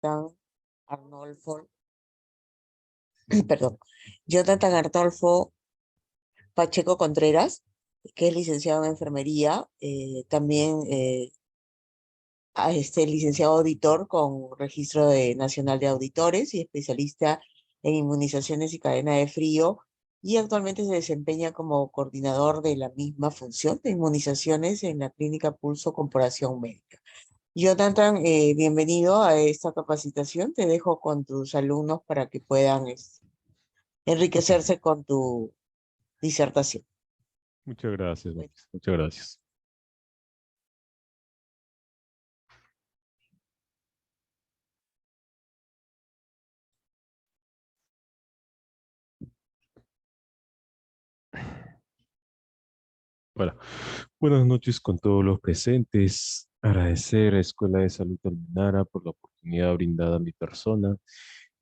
Jonathan Arnolfo, perdón, Jonathan Arnolfo Pacheco Contreras, que es licenciado en enfermería, también licenciado auditor con Nacional de Auditores y especialista en inmunizaciones y cadena de frío, y actualmente se desempeña como coordinador de la misma función de inmunizaciones en la Clínica Pulso Corporación Médica. Jonathan, bienvenido a esta capacitación. Te dejo con tus alumnos para que puedan enriquecerse con tu disertación. Muchas gracias, Bueno. Mauricio. Muchas gracias. Bueno, buenas noches con todos los presentes. Agradecer a Escuela de Salud Almenara por la oportunidad brindada a mi persona.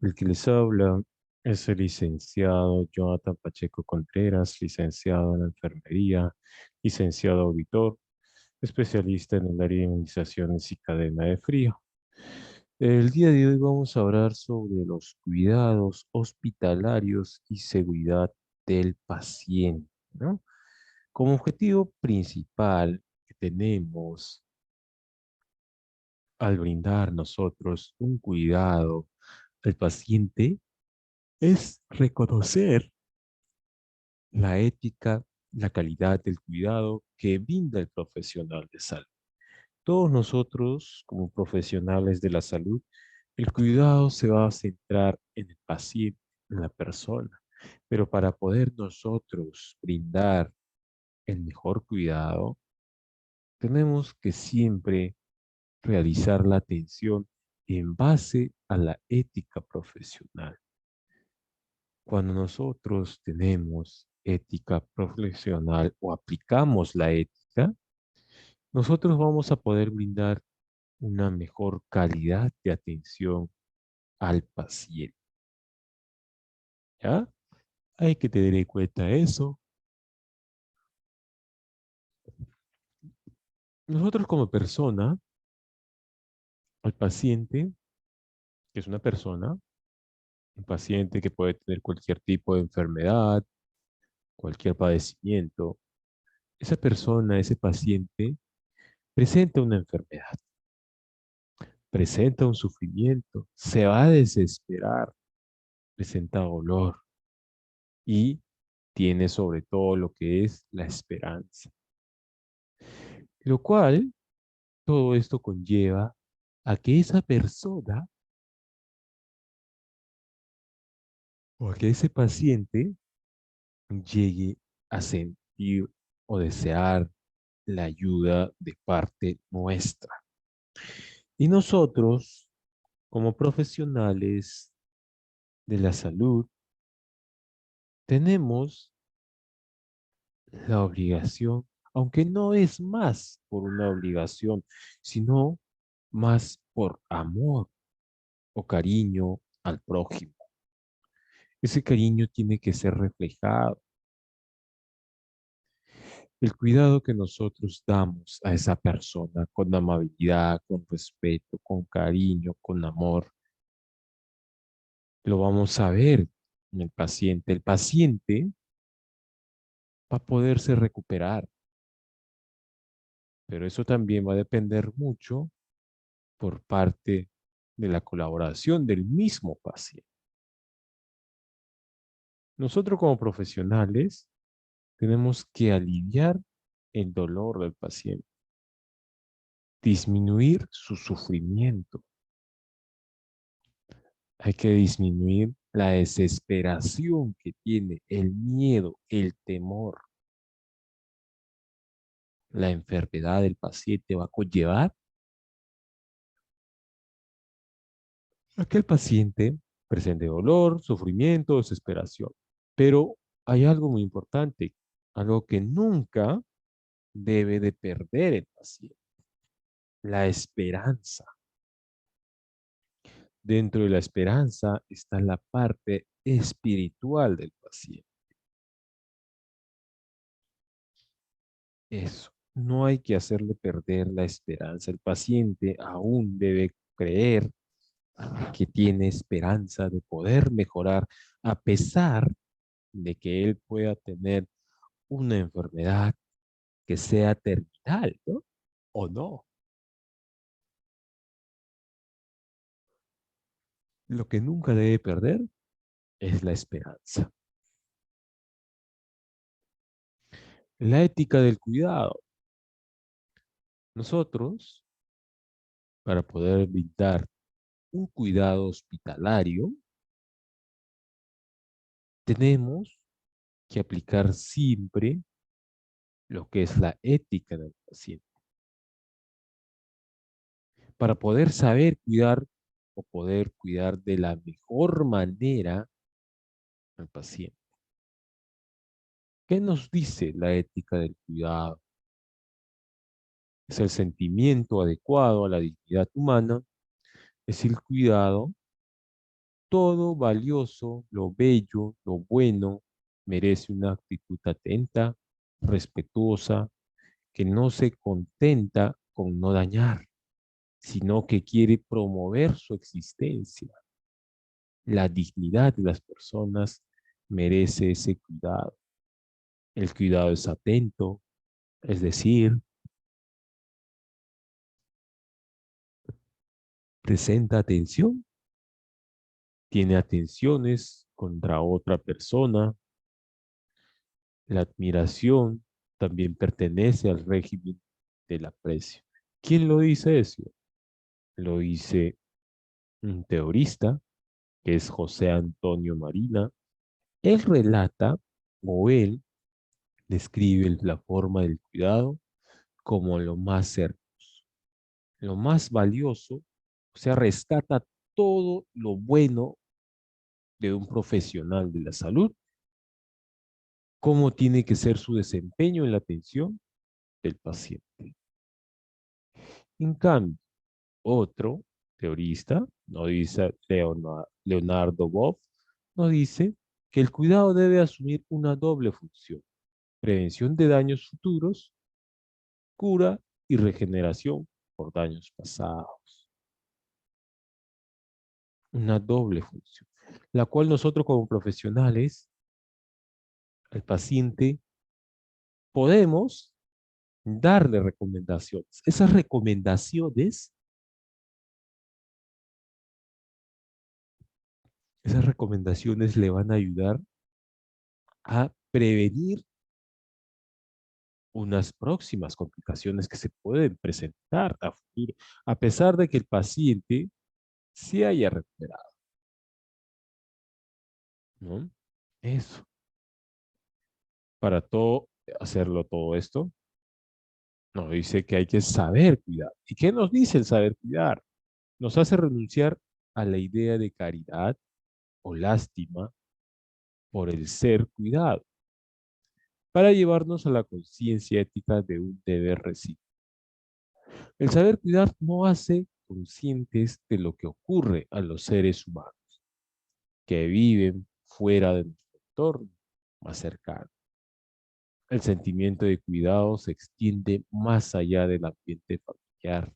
El que les habla es el licenciado Jonathan Pacheco Contreras, licenciado en enfermería, licenciado auditor, especialista en el área de inmunizaciones y cadena de frío. El día de hoy vamos a hablar sobre los cuidados hospitalarios y seguridad del paciente, ¿no? Como objetivo principal que tenemos al brindar nosotros un cuidado al paciente es reconocer la ética, la calidad del cuidado que brinda el profesional de salud. Todos nosotros, como profesionales de la salud, el cuidado se va a centrar en el paciente, en la persona. Pero para poder nosotros brindar el mejor cuidado, tenemos que siempre realizar la atención en base a la ética profesional. Cuando nosotros tenemos ética profesional o aplicamos la ética, nosotros vamos a poder brindar una mejor calidad de atención al paciente. ¿Ya? Hay que tener en cuenta eso. Nosotros como persona, al paciente, que es una persona, un paciente que puede tener cualquier tipo de enfermedad, cualquier padecimiento, esa persona, ese paciente, presenta una enfermedad, presenta un sufrimiento, se va a desesperar, presenta dolor y tiene sobre todo lo que es la esperanza. Lo cual, todo esto conlleva a que esa persona o a que ese paciente llegue a sentir o desear la ayuda de parte nuestra. Y nosotros, como profesionales de la salud, tenemos la obligación, aunque no es más por una obligación, sino más por amor o cariño al prójimo. Ese cariño tiene que ser reflejado. El cuidado que nosotros damos a esa persona con amabilidad, con respeto, con cariño, con amor, lo vamos a ver en el paciente. El paciente va a poderse recuperar, pero eso también va a depender mucho por parte de la colaboración del mismo paciente. Nosotros como profesionales tenemos que aliviar el dolor del paciente, disminuir su sufrimiento. Hay que disminuir la desesperación que tiene, el miedo, el temor. La enfermedad del paciente va a conllevar a que el paciente presente dolor, sufrimiento, desesperación. Pero hay algo muy importante, algo que nunca debe de perder el paciente, la esperanza. Dentro de la esperanza está la parte espiritual del paciente. Eso, no hay que hacerle perder la esperanza. El paciente aún debe creer que tiene esperanza de poder mejorar a pesar de que él pueda tener una enfermedad que sea terminal, ¿no? ¿O no? Lo que nunca debe perder es la esperanza. La ética del cuidado. Nosotros, para poder brindar un cuidado hospitalario, tenemos que aplicar siempre lo que es la ética del paciente, para poder saber cuidar o poder cuidar de la mejor manera al paciente. ¿Qué nos dice la ética del cuidado? Es el sentimiento adecuado a la dignidad humana, es el cuidado, todo valioso, lo bello, lo bueno, merece una actitud atenta, respetuosa, que no se contenta con no dañar, sino que quiere promover su existencia. La dignidad de las personas merece ese cuidado. El cuidado es atento, es decir, presenta atención, tiene atenciones contra otra persona. La admiración también pertenece al régimen del aprecio. ¿Quién lo dice eso? Lo dice un teorista, que es José Antonio Marina. Él relata o él describe la forma del cuidado como lo más cercano, lo más valioso, o sea, rescata todo lo bueno de un profesional de la salud, cómo tiene que ser su desempeño en la atención del paciente. En cambio, otro teorista, nos dice Leonardo Boff, nos dice que el cuidado debe asumir una doble función: prevención de daños futuros, cura y regeneración por daños pasados. Una doble función, la cual nosotros como profesionales, al paciente, podemos darle recomendaciones. Esas recomendaciones le van a ayudar a prevenir unas próximas complicaciones que se pueden presentar a futuro, a pesar de que el paciente se haya recuperado, ¿no? Eso. Para hacerlo todo esto, nos dice que hay que saber cuidar. ¿Y qué nos dice el saber cuidar? Nos hace renunciar a la idea de caridad o lástima por el ser cuidado, para llevarnos a la conciencia ética de un deber recíproco. El saber cuidar no hace conscientes de lo que ocurre a los seres humanos que viven fuera de nuestro entorno más cercano. El sentimiento de cuidado se extiende más allá del ambiente familiar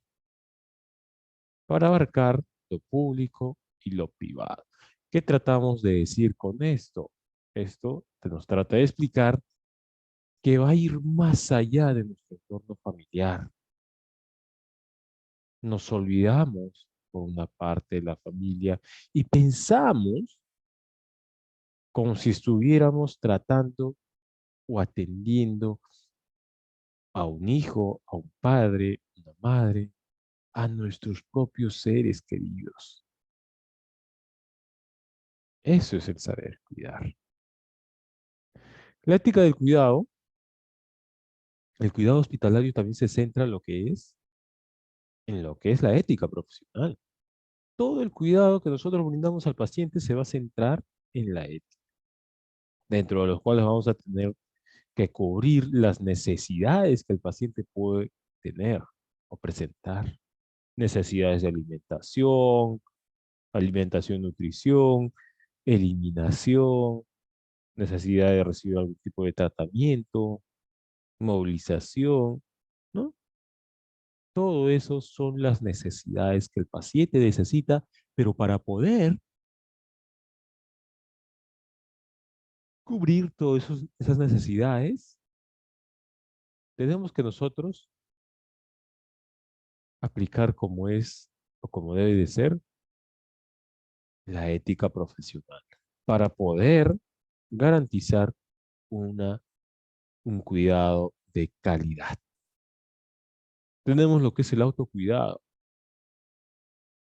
para abarcar lo público y lo privado. ¿Qué tratamos de decir con esto? Esto se nos trata de explicar que va a ir más allá de nuestro entorno familiar. Nos olvidamos por una parte de la familia y pensamos como si estuviéramos tratando o atendiendo a un hijo, a un padre, una madre, a nuestros propios seres queridos. Eso es el saber cuidar. La ética del cuidado, el cuidado hospitalario también se centra en lo que es la ética profesional. Todo el cuidado que nosotros brindamos al paciente se va a centrar en la ética, dentro de los cuales vamos a tener que cubrir las necesidades que el paciente puede tener o presentar. Necesidades de alimentación, alimentación, nutrición, eliminación, necesidad de recibir algún tipo de tratamiento, movilización, ¿no? Todo eso son las necesidades que el paciente necesita, Pero para poder cubrir todas esas necesidades, tenemos que nosotros aplicar como es o como debe de ser la ética profesional para poder garantizar una, un cuidado de calidad. Tenemos lo que es el autocuidado,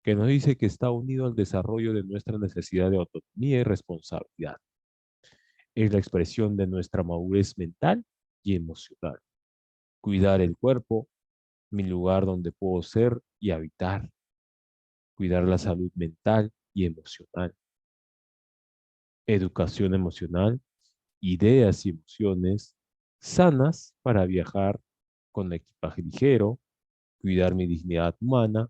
que nos dice que está unido al desarrollo de nuestra necesidad de autonomía y responsabilidad. Es la expresión de nuestra madurez mental y emocional. Cuidar el cuerpo, mi lugar donde puedo ser y habitar. Cuidar la salud mental y emocional. Educación emocional, ideas y emociones sanas para viajar con equipaje ligero, cuidar mi dignidad humana,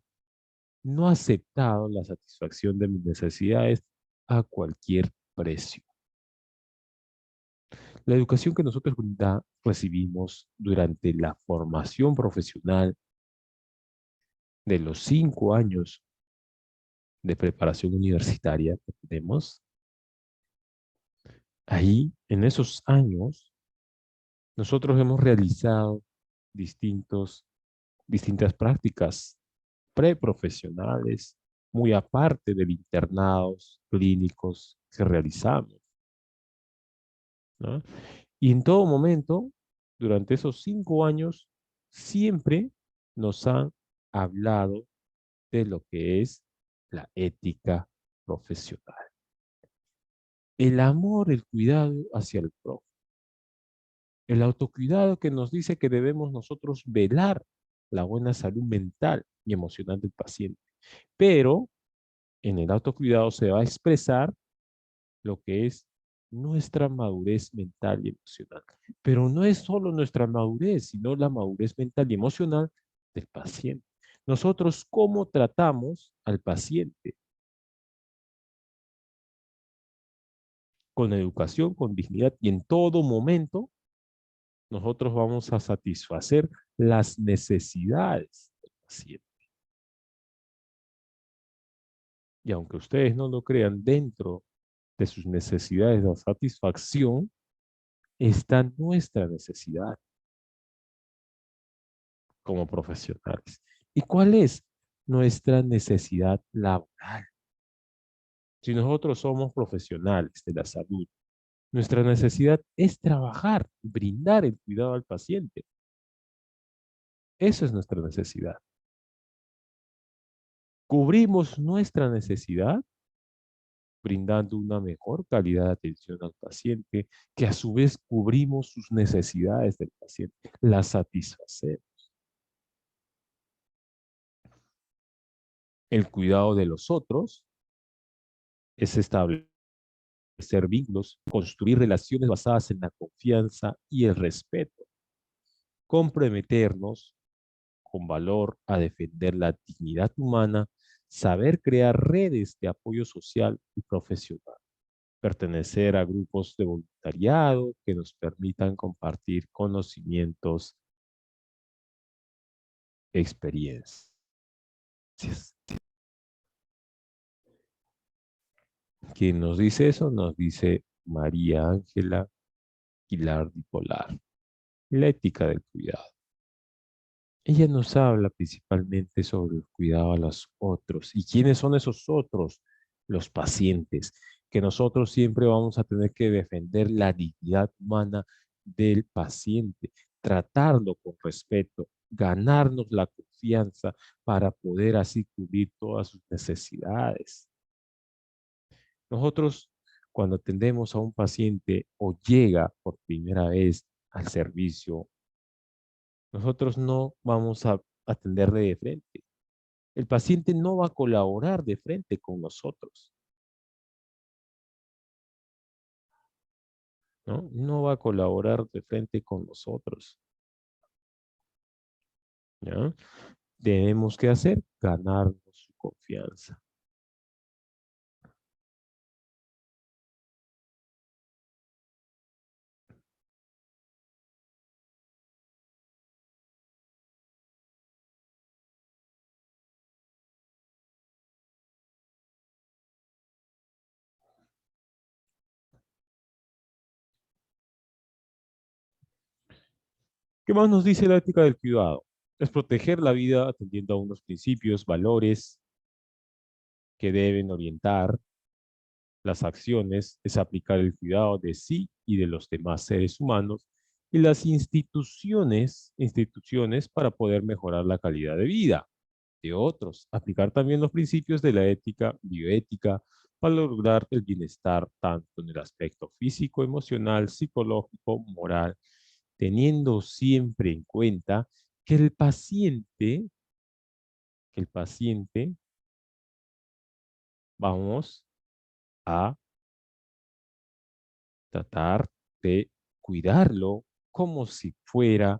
no aceptado la satisfacción de mis necesidades a cualquier precio. La educación que nosotros recibimos durante la formación profesional de los 5 años de preparación universitaria que tenemos, ahí en esos años nosotros hemos realizado distintas prácticas preprofesionales, muy aparte de internados clínicos que realizamos, ¿no? Y en todo momento, durante esos 5 años, siempre nos han hablado de lo que es la ética profesional. El amor, el cuidado hacia el prójimo. El autocuidado que nos dice que debemos nosotros velar la buena salud mental y emocional del paciente. Pero en el autocuidado se va a expresar lo que es nuestra madurez mental y emocional. Pero no es solo nuestra madurez, sino la madurez mental y emocional del paciente. Nosotros, ¿cómo tratamos al paciente? Con educación, con dignidad y en todo momento, nosotros vamos a satisfacer las necesidades del paciente. Y aunque ustedes no lo crean, dentro de sus necesidades de satisfacción está nuestra necesidad como profesionales. ¿Y cuál es nuestra necesidad laboral? Si nosotros somos profesionales de la salud, nuestra necesidad es trabajar, brindar el cuidado al paciente. Esa es nuestra necesidad. Cubrimos nuestra necesidad brindando una mejor calidad de atención al paciente, que a su vez cubrimos sus necesidades del paciente, las satisfacemos. El cuidado de los otros es establecer vínculos, construir relaciones basadas en la confianza y el respeto, comprometernos con valor a defender la dignidad humana, saber crear redes de apoyo social y profesional, pertenecer a grupos de voluntariado que nos permitan compartir conocimientos, experiencias. Quien nos dice eso nos dice María Ángela Aguilar Di Polar, la ética del cuidado. Ella nos habla principalmente sobre el cuidado a los otros. ¿Y quiénes son esos otros? Los pacientes, que nosotros siempre vamos a tener que defender la dignidad humana del paciente, tratarlo con respeto, ganarnos la confianza para poder así cubrir todas sus necesidades. Nosotros, cuando atendemos a un paciente o llega por primera vez al servicio, nosotros no vamos a atenderle de frente. El paciente no va a colaborar de frente con nosotros, ¿no? No va a colaborar de frente con nosotros, ¿ya? Tenemos que hacer ganarnos su confianza. ¿Qué más nos dice la ética del cuidado? Es proteger la vida atendiendo a unos principios, valores que deben orientar las acciones, es aplicar el cuidado de sí y de los demás seres humanos y las instituciones para poder mejorar la calidad de vida de otros. Aplicar también los principios de la ética, bioética, para lograr el bienestar tanto en el aspecto físico, emocional, psicológico, moral, teniendo siempre en cuenta que el paciente, vamos a tratar de cuidarlo como si fuera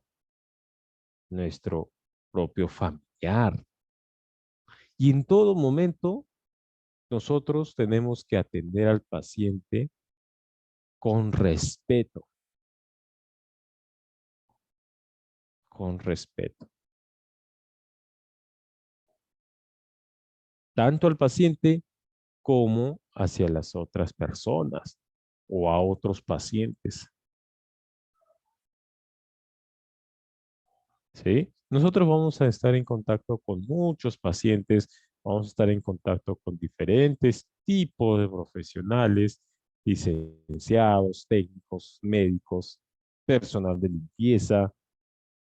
nuestro propio familiar. Y en todo momento nosotros tenemos que atender al paciente con respeto, con respeto, tanto al paciente como hacia las otras personas o a otros pacientes. ¿Sí? Nosotros vamos a estar en contacto con muchos pacientes, vamos a estar en contacto con diferentes tipos de profesionales, licenciados, técnicos, médicos, personal de limpieza,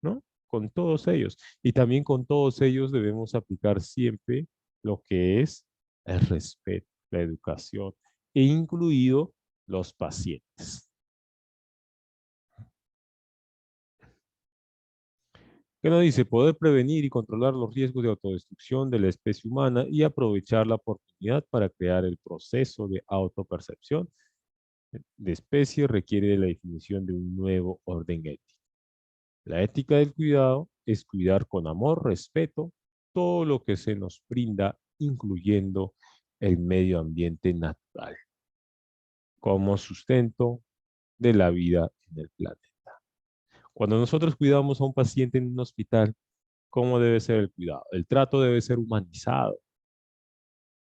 ¿no? Con todos ellos. Y también con todos ellos debemos aplicar siempre lo que es el respeto, la educación, e incluido los pacientes. ¿Qué nos dice? Poder prevenir y controlar los riesgos de autodestrucción de la especie humana y aprovechar la oportunidad para crear el proceso de autopercepción de especie requiere de la definición de un nuevo orden ético. La ética del cuidado es cuidar con amor, respeto, todo lo que se nos brinda, incluyendo el medio ambiente natural, como sustento de la vida en el planeta. Cuando nosotros cuidamos a un paciente en un hospital, ¿cómo debe ser el cuidado? El trato debe ser humanizado,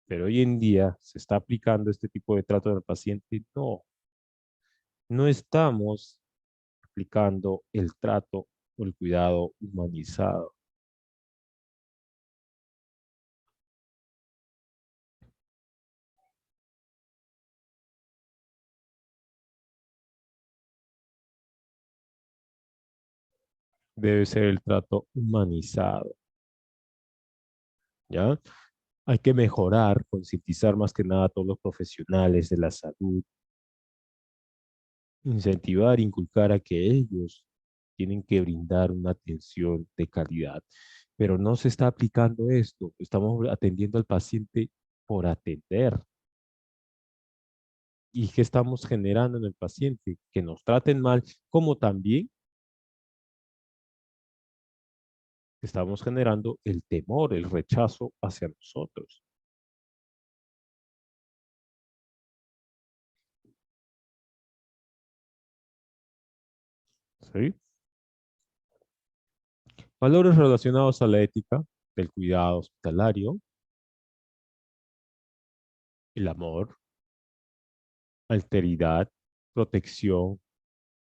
pero hoy en día se está aplicando este tipo de trato al paciente. No, no estamos aplicando el trato o el cuidado humanizado. Debe ser el trato humanizado, ¿ya? Hay que mejorar, concientizar más que nada a todos los profesionales de la salud, incentivar, inculcar a que ellos tienen que brindar una atención de calidad. Pero no se está aplicando esto. Estamos atendiendo al paciente por atender. ¿Y qué estamos generando en el paciente? Que nos traten mal, como también estamos generando el temor, el rechazo hacia nosotros. ¿Sí? Valores relacionados a la ética del cuidado hospitalario, el amor, alteridad, protección,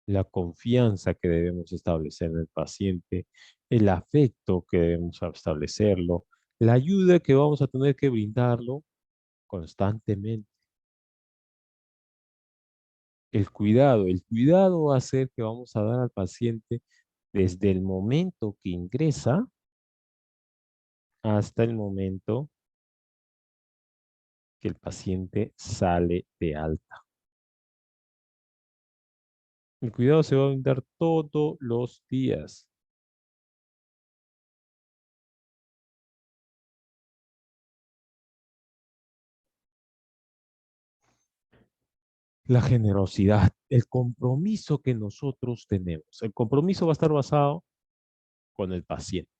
la confianza que debemos establecer en el paciente, el afecto que debemos establecerlo, la ayuda que vamos a tener que brindarlo constantemente. El cuidado va a ser que vamos a dar al paciente desde el momento que ingresa hasta el momento que el paciente sale de alta. El cuidado se va a brindar todos los días. La generosidad, el compromiso que nosotros tenemos. El compromiso va a estar basado con el paciente.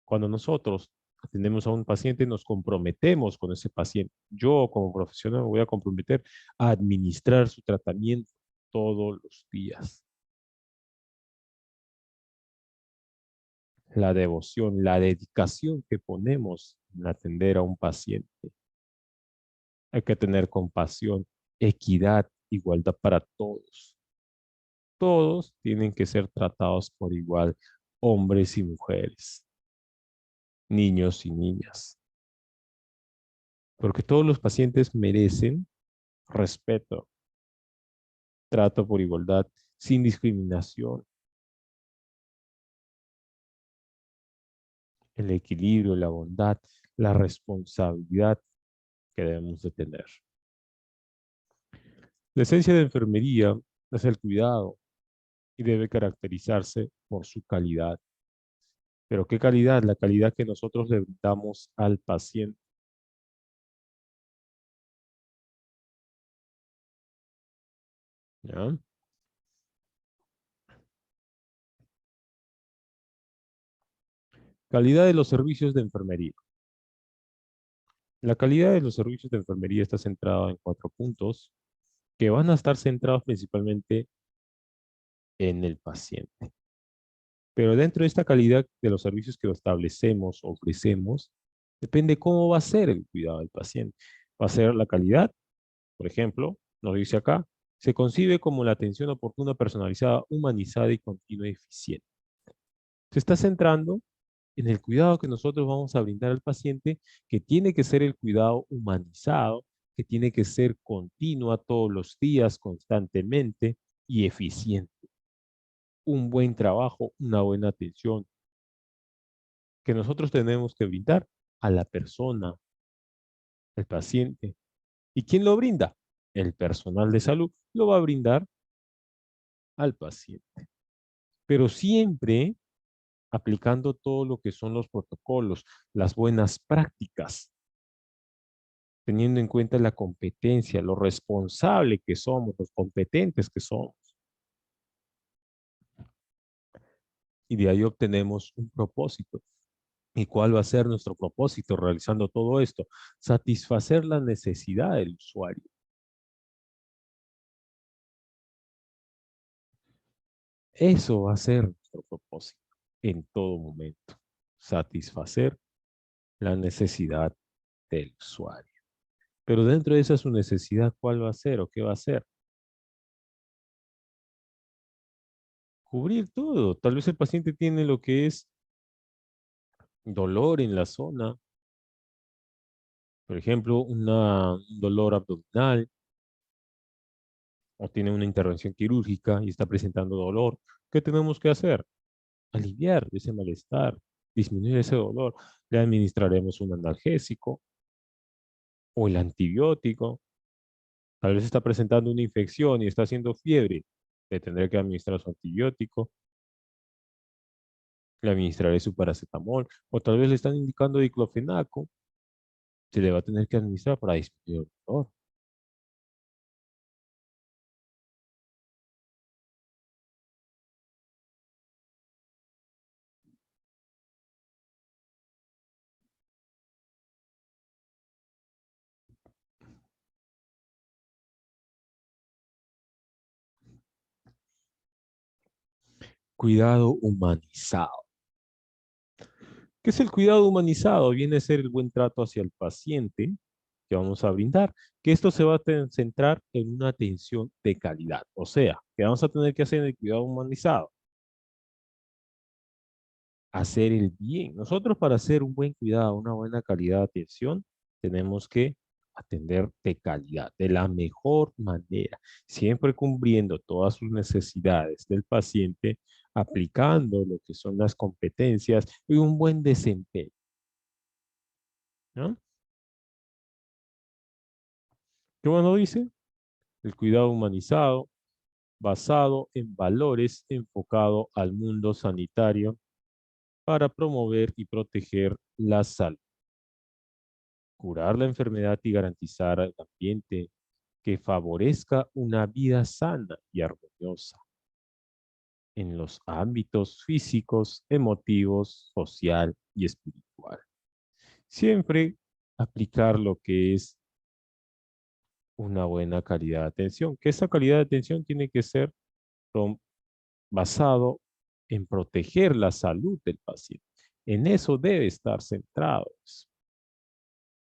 Cuando nosotros atendemos a un paciente, nos comprometemos con ese paciente. Yo como profesional me voy a comprometer a administrar su tratamiento todos los días. La devoción, la dedicación que ponemos en atender a un paciente. Hay que tener compasión, equidad, igualdad para todos. Todos tienen que ser tratados por igual, hombres y mujeres, niños y niñas, porque todos los pacientes merecen respeto, trato por igualdad, sin discriminación, el equilibrio, la bondad, la responsabilidad que debemos de tener. La esencia de enfermería es el cuidado y debe caracterizarse por su calidad. Pero ¿qué calidad? La calidad que nosotros le brindamos al paciente. ¿Ya? Calidad de los servicios de enfermería. La calidad de los servicios de enfermería está centrada en 4 puntos que van a estar centrados principalmente en el paciente. Pero dentro de esta calidad de los servicios que establecemos, ofrecemos, depende cómo va a ser el cuidado del paciente. Va a ser la calidad, por ejemplo, nos dice acá, se concibe como la atención oportuna, personalizada, humanizada y continua y eficiente. Se está centrando en el cuidado que nosotros vamos a brindar al paciente, que tiene que ser el cuidado humanizado, que tiene que ser continua todos los días, constantemente y eficiente. Un buen trabajo, una buena atención que nosotros tenemos que brindar a la persona, al paciente. ¿Y quién lo brinda? El personal de salud lo va a brindar al paciente. Pero siempre aplicando todo lo que son los protocolos, las buenas prácticas, teniendo en cuenta la competencia, lo responsable que somos, los competentes que somos. Y de ahí obtenemos un propósito. ¿Y cuál va a ser nuestro propósito realizando todo esto? Satisfacer la necesidad del usuario. Eso va a ser nuestro propósito en todo momento. Satisfacer la necesidad del usuario. Pero dentro de esa su necesidad, ¿cuál va a ser o qué va a ser? Cubrir todo. Tal vez el paciente tiene lo que es dolor en la zona, por ejemplo, un dolor abdominal, o tiene una intervención quirúrgica y está presentando dolor. ¿Qué tenemos que hacer? Aliviar ese malestar, disminuir ese dolor. Le administraremos un analgésico o el antibiótico. Tal vez está presentando una infección y está haciendo fiebre. Le tendré que administrar su antibiótico, le administraré su paracetamol, o tal vez le están indicando diclofenaco, se le va a tener que administrar para disminuir el dolor. Cuidado humanizado. ¿Qué es el cuidado humanizado? Viene a ser el buen trato hacia el paciente que vamos a brindar, que esto se va a centrar en una atención de calidad. O sea, que vamos a tener que hacer en el cuidado humanizado, hacer el bien. Nosotros para hacer un buen cuidado, una buena calidad de atención, tenemos que atender de calidad, de la mejor manera, siempre cubriendo todas sus necesidades del paciente, aplicando lo que son las competencias y un buen desempeño, ¿no? ¿Qué bueno dice? El cuidado humanizado, basado en valores, enfocado al mundo sanitario para promover y proteger la salud, curar la enfermedad y garantizar el ambiente que favorezca una vida sana y armoniosa en los ámbitos físicos, emotivos, social y espiritual. Siempre aplicar lo que es una buena calidad de atención, que esa calidad de atención tiene que ser from- basado en proteger la salud del paciente. En eso debe estar centrado.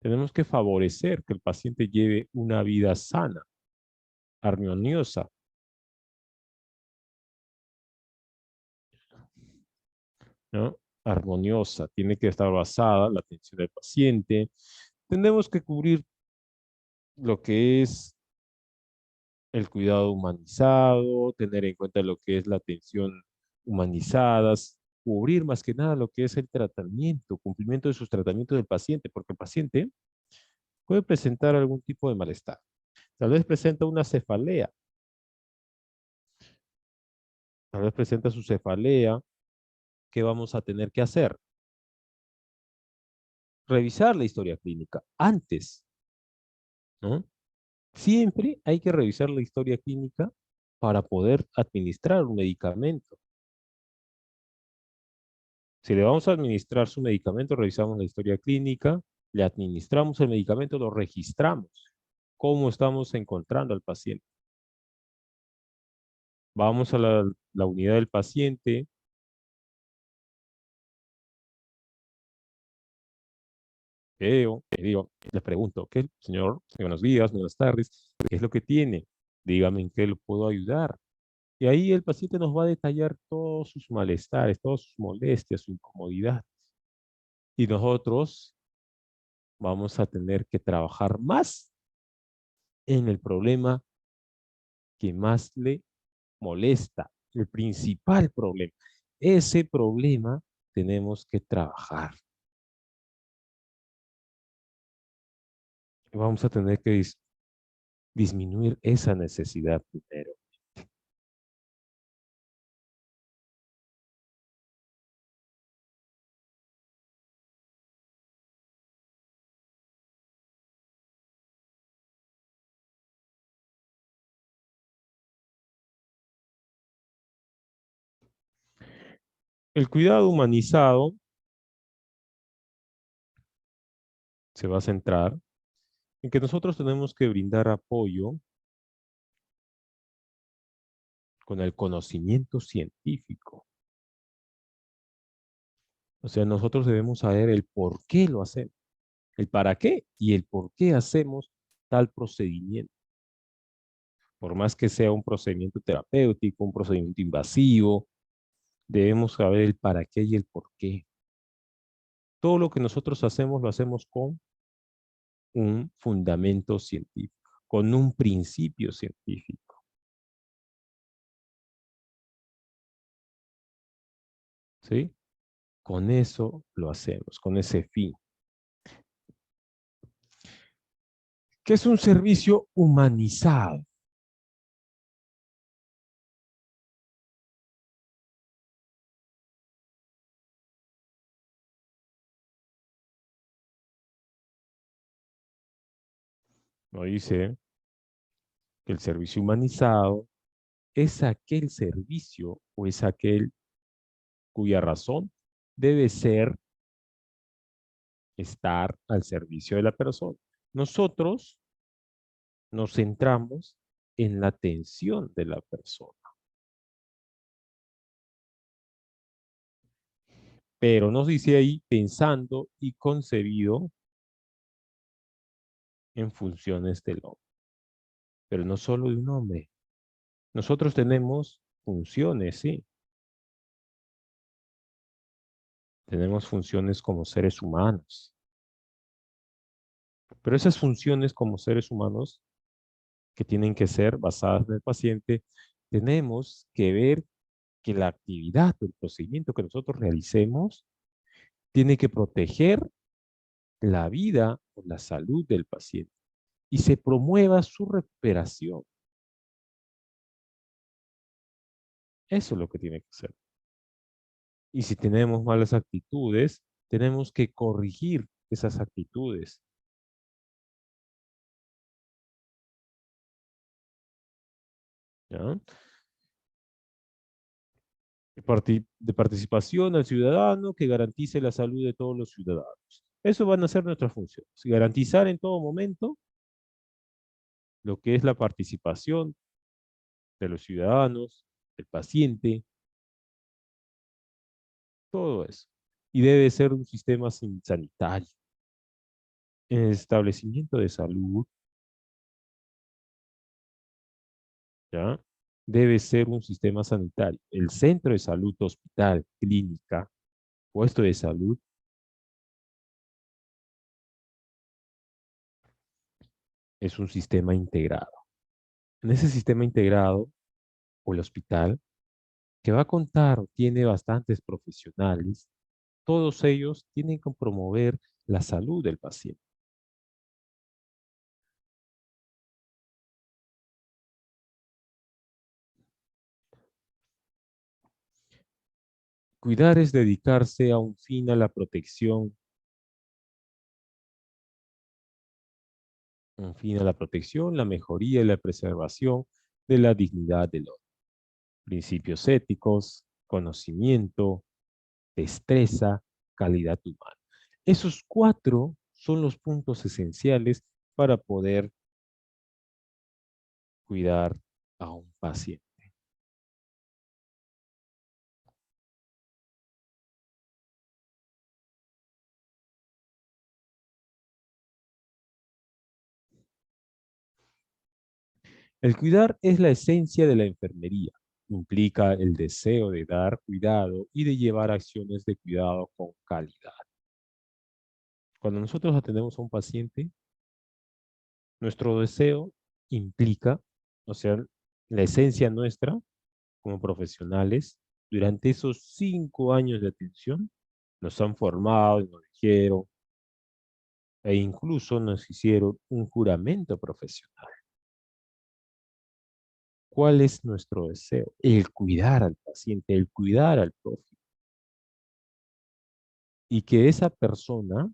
Tenemos que favorecer que el paciente lleve una vida sana, armoniosa, ¿no? Armoniosa, tiene que estar basada en la atención del paciente. Tenemos que cubrir lo que es el cuidado humanizado, tener en cuenta lo que es la atención humanizada, cubrir más que nada lo que es el tratamiento, cumplimiento de sus tratamientos del paciente, porque el paciente puede presentar algún tipo de malestar. Tal vez presenta una cefalea, tal vez presenta su cefalea. ¿Qué vamos a tener que hacer? Revisar la historia clínica antes, ¿no? Siempre hay que revisar la historia clínica para poder administrar un medicamento. Si le vamos a administrar su medicamento, revisamos la historia clínica, le administramos el medicamento, lo registramos. ¿Cómo estamos encontrando al paciente? Vamos a la unidad del paciente, veo, le digo, le pregunto, ¿qué, señor? Buenos días, buenas tardes, ¿qué es lo que tiene? Dígame en qué lo puedo ayudar. Y ahí el paciente nos va a detallar todos sus malestares, todas sus molestias, su incomodidad. Y nosotros vamos a tener que trabajar más en el problema que más le molesta, el principal problema. Ese problema tenemos que trabajar. Vamos a tener que disminuir esa necesidad primero. El cuidado humanizado se va a centrar en que nosotros tenemos que brindar apoyo con el conocimiento científico. O sea, nosotros debemos saber el por qué lo hacemos, el para qué y el por qué hacemos tal procedimiento. Por más que sea un procedimiento terapéutico, un procedimiento invasivo, debemos saber el para qué y el por qué. Todo lo que nosotros hacemos lo hacemos con un fundamento científico, con un principio científico, ¿sí? Con eso lo hacemos, con ese fin. ¿Qué es un servicio humanizado? Nos dice que el servicio humanizado es aquel servicio o es aquel cuya razón debe ser estar al servicio de la persona. Nosotros nos centramos en la atención de la persona, pero nos dice ahí pensando y concebido en funciones del hombre, pero no solo de un hombre. Nosotros tenemos funciones, sí, tenemos funciones como seres humanos, pero esas funciones como seres humanos que tienen que ser basadas en el paciente, tenemos que ver que la actividad o el procedimiento que nosotros realicemos tiene que proteger la vida o la salud del paciente y se promueva su recuperación. Eso es lo que tiene que ser. Y si tenemos malas actitudes, tenemos que corregir esas actitudes. ¿Ya? De participación al ciudadano que garantice la salud de todos los ciudadanos. Eso van a ser nuestras funciones. Garantizar en todo momento lo que es la participación de los ciudadanos, del paciente, todo eso. Y debe ser un sistema sanitario. En el establecimiento de salud, ¿ya? Debe ser un sistema sanitario. El centro de salud, hospital, clínica, Puesto de salud es un sistema integrado. En ese sistema integrado, o el hospital, que va a contar o tiene bastantes profesionales, todos ellos tienen que promover la salud del paciente. Cuidar es dedicarse a un fin a la protección, un fin a la protección, la mejoría y la preservación de la dignidad del otro. Principios éticos, conocimiento, destreza, calidad humana. Esos cuatro son los puntos esenciales para poder cuidar a un paciente. El cuidar es la esencia de la enfermería. Implica el deseo de dar cuidado y de llevar acciones de cuidado con calidad. Cuando nosotros atendemos a un paciente, nuestro deseo implica, o sea, la esencia nuestra como profesionales, durante esos 5 años de atención, nos han formado y nos dijeron, e incluso nos hicieron un juramento profesional. ¿Cuál es nuestro deseo? El cuidar al paciente, el cuidar al prójimo. Y que esa persona,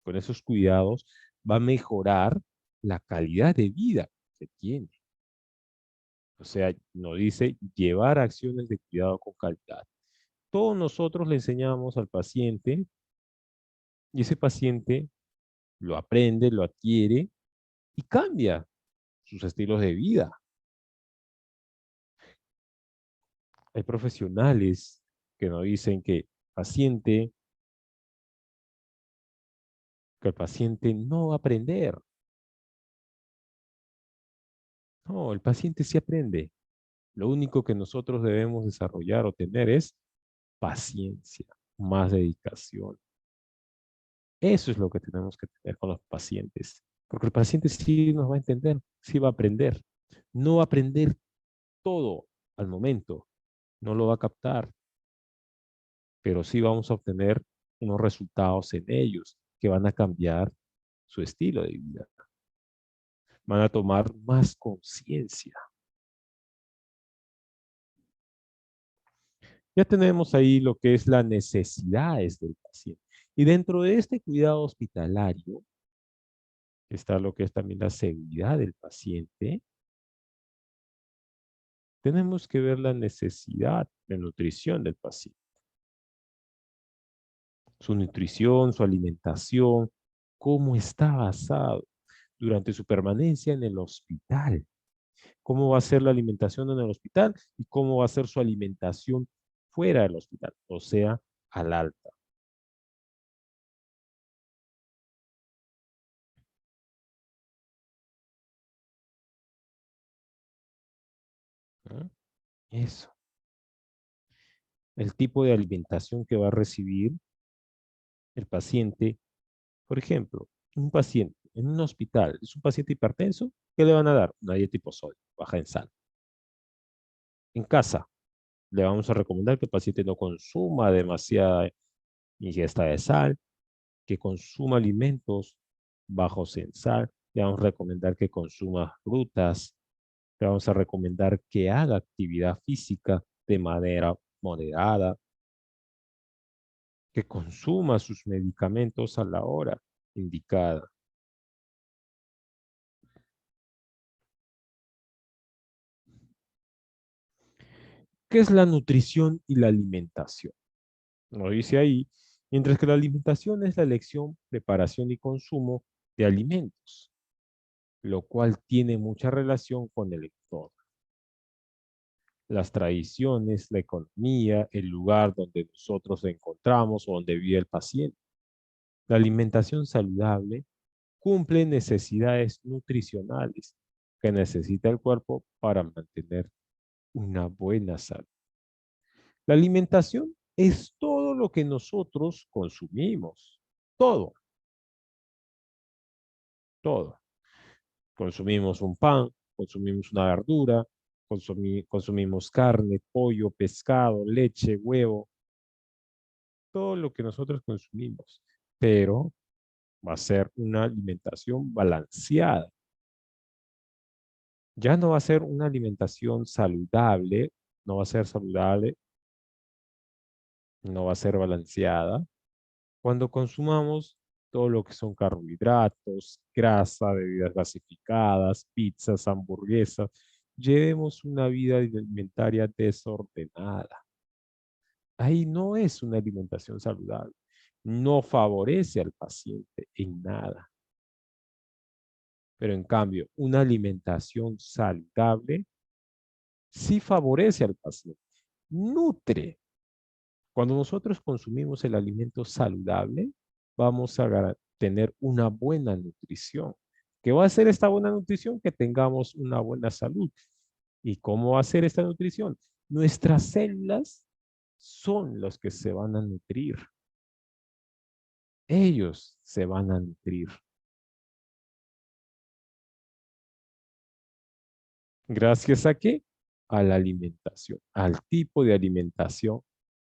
con esos cuidados, va a mejorar la calidad de vida que tiene. O sea, nos dice llevar acciones de cuidado con calidad. Todos nosotros le enseñamos al paciente y ese paciente lo aprende, lo adquiere y cambia sus estilos de vida. Hay profesionales que nos dicen que el paciente no va a aprender. No, el paciente sí aprende. Lo único que nosotros debemos desarrollar o tener es paciencia, más dedicación. Eso es lo que tenemos que tener con los pacientes. Porque el paciente sí nos va a entender, sí va a aprender. No va a aprender todo al momento, no lo va a captar, pero sí vamos a obtener unos resultados en ellos que van a cambiar su estilo de vida. Van a tomar más conciencia. Ya tenemos ahí lo que es las necesidades del paciente. Y dentro de este cuidado hospitalario está lo que es también la seguridad del paciente. Tenemos que ver la necesidad de nutrición del paciente. Su nutrición, su alimentación, cómo está basado durante su permanencia en el hospital. Cómo va a ser la alimentación en el hospital y cómo va a ser su alimentación fuera del hospital, o sea, al alta. ¿No? Eso. El tipo de alimentación que va a recibir el paciente. Por ejemplo, un paciente en un hospital es un paciente hipertenso, ¿qué le van a dar? Una dieta hiposodio, baja en sal. En casa, le vamos a recomendar que el paciente no consuma demasiada ingesta de sal, que consuma alimentos bajos en sal. Le vamos a recomendar que consuma frutas. Le vamos a recomendar que haga actividad física de manera moderada, que consuma sus medicamentos a la hora indicada. ¿Qué es la nutrición y la alimentación? Lo dice ahí, mientras que la alimentación es la elección, preparación y consumo de alimentos, lo cual tiene mucha relación con el entorno, las tradiciones, la economía, el lugar donde nosotros nos encontramos o donde vive el paciente. La alimentación saludable cumple necesidades nutricionales que necesita el cuerpo para mantener una buena salud. La alimentación es todo lo que nosotros consumimos. Todo, todo. Consumimos un pan, consumimos una verdura, consumimos carne, pollo, pescado, leche, huevo, todo lo que nosotros consumimos. Pero va a ser una alimentación balanceada. Ya no va a ser una alimentación saludable, no va a ser saludable, no va a ser balanceada. Cuando consumamos todo lo que son carbohidratos, grasa, bebidas gasificadas, pizzas, hamburguesas, llevemos una vida alimentaria desordenada. Ahí no es una alimentación saludable. No favorece al paciente en nada. Pero en cambio, una alimentación saludable sí favorece al paciente, nutre. Cuando nosotros consumimos el alimento saludable, vamos a tener una buena nutrición. ¿Qué va a hacer esta buena nutrición? Que tengamos una buena salud. ¿Y cómo va a ser esta nutrición? Nuestras células son los que se van a nutrir. Ellos se van a nutrir. ¿Gracias a qué? A la alimentación, al tipo de alimentación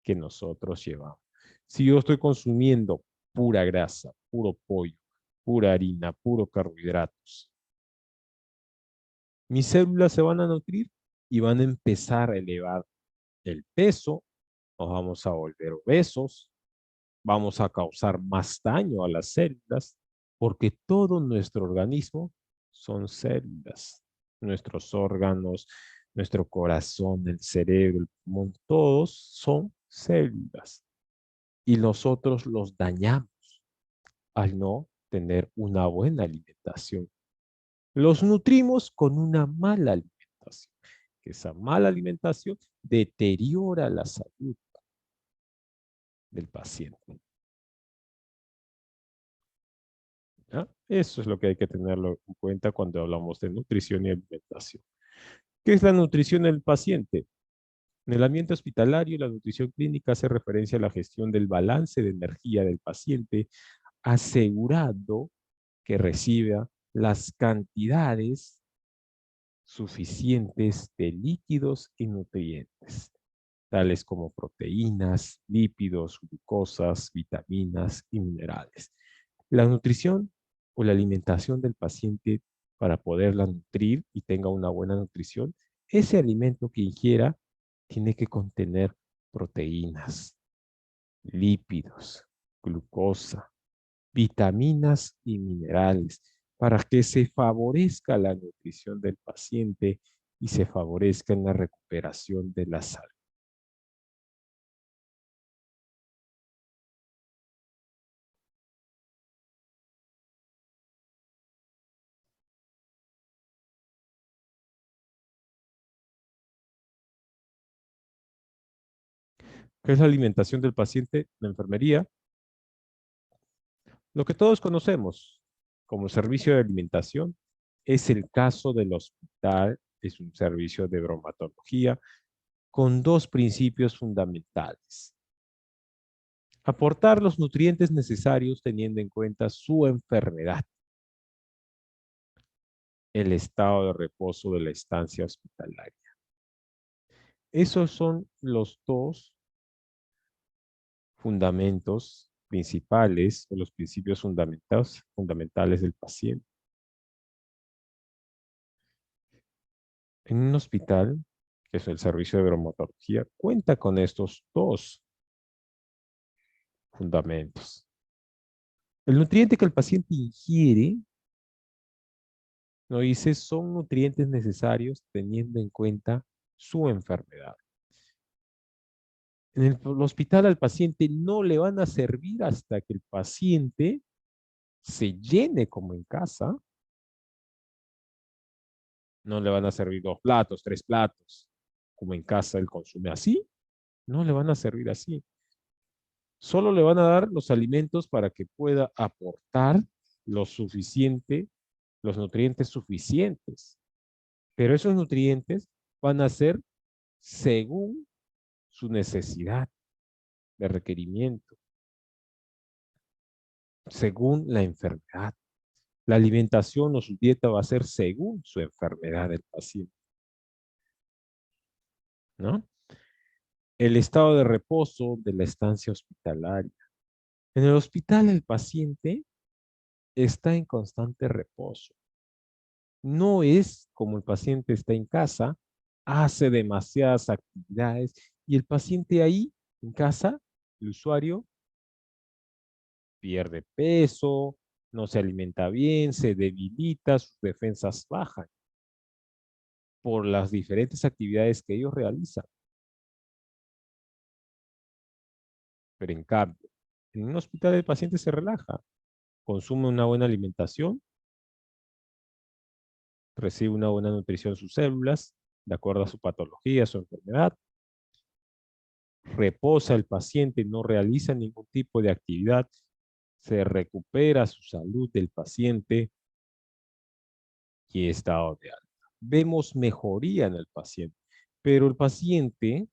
que nosotros llevamos. Si yo estoy consumiendo pura grasa, puro pollo, pura harina, puro carbohidratos, mis células se van a nutrir y van a empezar a elevar el peso, nos vamos a volver obesos, vamos a causar más daño a las células, porque todo nuestro organismo son células. Nuestros órganos, nuestro corazón, el cerebro, el pulmón, todos son células. Y nosotros los dañamos al no tener una buena alimentación. Los nutrimos con una mala alimentación. Esa mala alimentación deteriora la salud del paciente. ¿Ya? Eso es lo que hay que tenerlo en cuenta cuando hablamos de nutrición y alimentación. ¿Qué es la nutrición del paciente? En el ambiente hospitalario, la nutrición clínica hace referencia a la gestión del balance de energía del paciente, asegurando que reciba las cantidades suficientes de líquidos y nutrientes, tales como proteínas, lípidos, glucosas, vitaminas y minerales. La nutrición o la alimentación del paciente para poderla nutrir y tenga una buena nutrición, ese alimento que ingiera tiene que contener proteínas, lípidos, glucosa, vitaminas y minerales para que se favorezca la nutrición del paciente y se favorezca en la recuperación de la salud. ¿Qué es la alimentación del paciente? La enfermería, lo que todos conocemos como servicio de alimentación es el caso del hospital, es un servicio de bromatología con dos principios fundamentales. Aportar los nutrientes necesarios teniendo en cuenta su enfermedad, el estado de reposo de la estancia hospitalaria. Esos son los dos fundamentos principales o los principios fundamentales del paciente. En un hospital, que es el servicio de bromatología, cuenta con estos dos fundamentos. El nutriente que el paciente ingiere, no dice, son nutrientes necesarios teniendo en cuenta su enfermedad. En el hospital al paciente no le van a servir hasta que el paciente se llene como en casa. No le van a servir 2 platos, 3 platos, como en casa él consume así. No le van a servir así. Solo le van a dar los alimentos para que pueda aportar lo suficiente, los nutrientes suficientes. Pero esos nutrientes van a ser según su necesidad. de requerimiento, según la enfermedad. La alimentación o su dieta va a ser según su enfermedad del paciente, ¿no? El estado de reposo de la estancia hospitalaria. En el hospital el paciente está en constante reposo. No es como el paciente está en casa, hace demasiadas actividades y el paciente ahí, en casa, el usuario, pierde peso, no se alimenta bien, se debilita, sus defensas bajan por las diferentes actividades que ellos realizan. Pero en cambio, en un hospital el paciente se relaja, consume una buena alimentación, recibe una buena nutrición de sus células, de acuerdo a su patología, a su enfermedad, reposa el paciente, no realiza ningún tipo de actividad, se recupera su salud del paciente y estado de alta. Vemos mejoría en el paciente, pero el paciente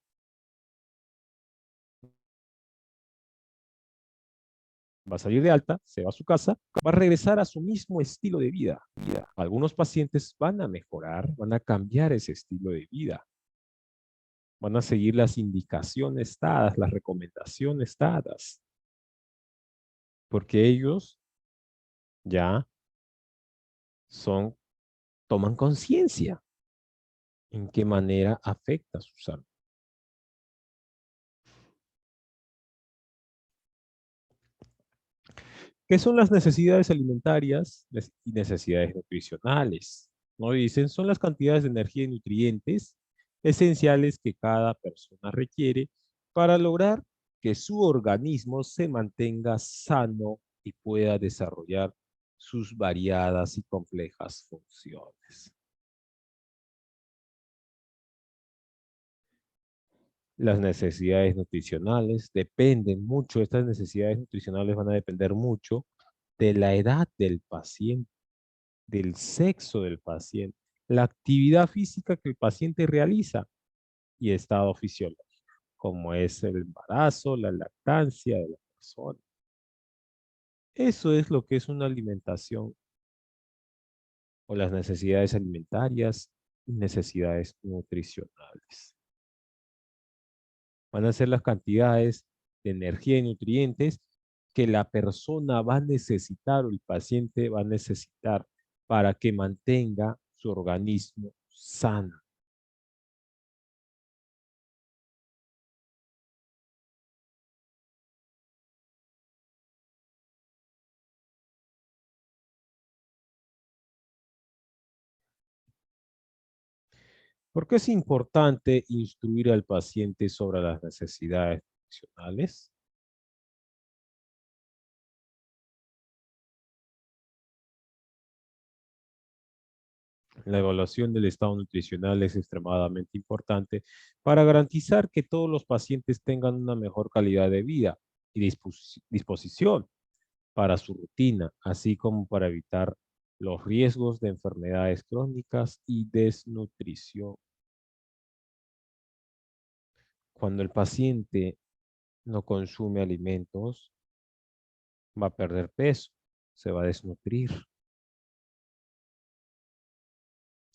va a salir de alta, se va a su casa, va a regresar a su mismo estilo de vida. Algunos pacientes van a mejorar, van a cambiar ese estilo de vida, van a seguir las indicaciones dadas, las recomendaciones dadas, porque ellos ya toman conciencia en qué manera afecta su salud. ¿Qué son las necesidades alimentarias y necesidades nutricionales? ¿No? Dicen, son las cantidades de energía y nutrientes esenciales que cada persona requiere para lograr que su organismo se mantenga sano y pueda desarrollar sus variadas y complejas funciones. Las necesidades nutricionales dependen mucho, estas necesidades nutricionales van a depender mucho de la edad del paciente, del sexo del paciente, la actividad física que el paciente realiza y estado fisiológico, como es el embarazo, la lactancia de la persona. Eso es lo que es una alimentación o las necesidades alimentarias y necesidades nutricionales. Van a ser las cantidades de energía y nutrientes que la persona va a necesitar o el paciente va a necesitar para que mantenga su organismo sano. ¿Por qué es importante instruir al paciente sobre las necesidades nutricionales? La evaluación del estado nutricional es extremadamente importante para garantizar que todos los pacientes tengan una mejor calidad de vida y disposición para su rutina, así como para evitar los riesgos de enfermedades crónicas y desnutrición. Cuando el paciente no consume alimentos, va a perder peso, se va a desnutrir,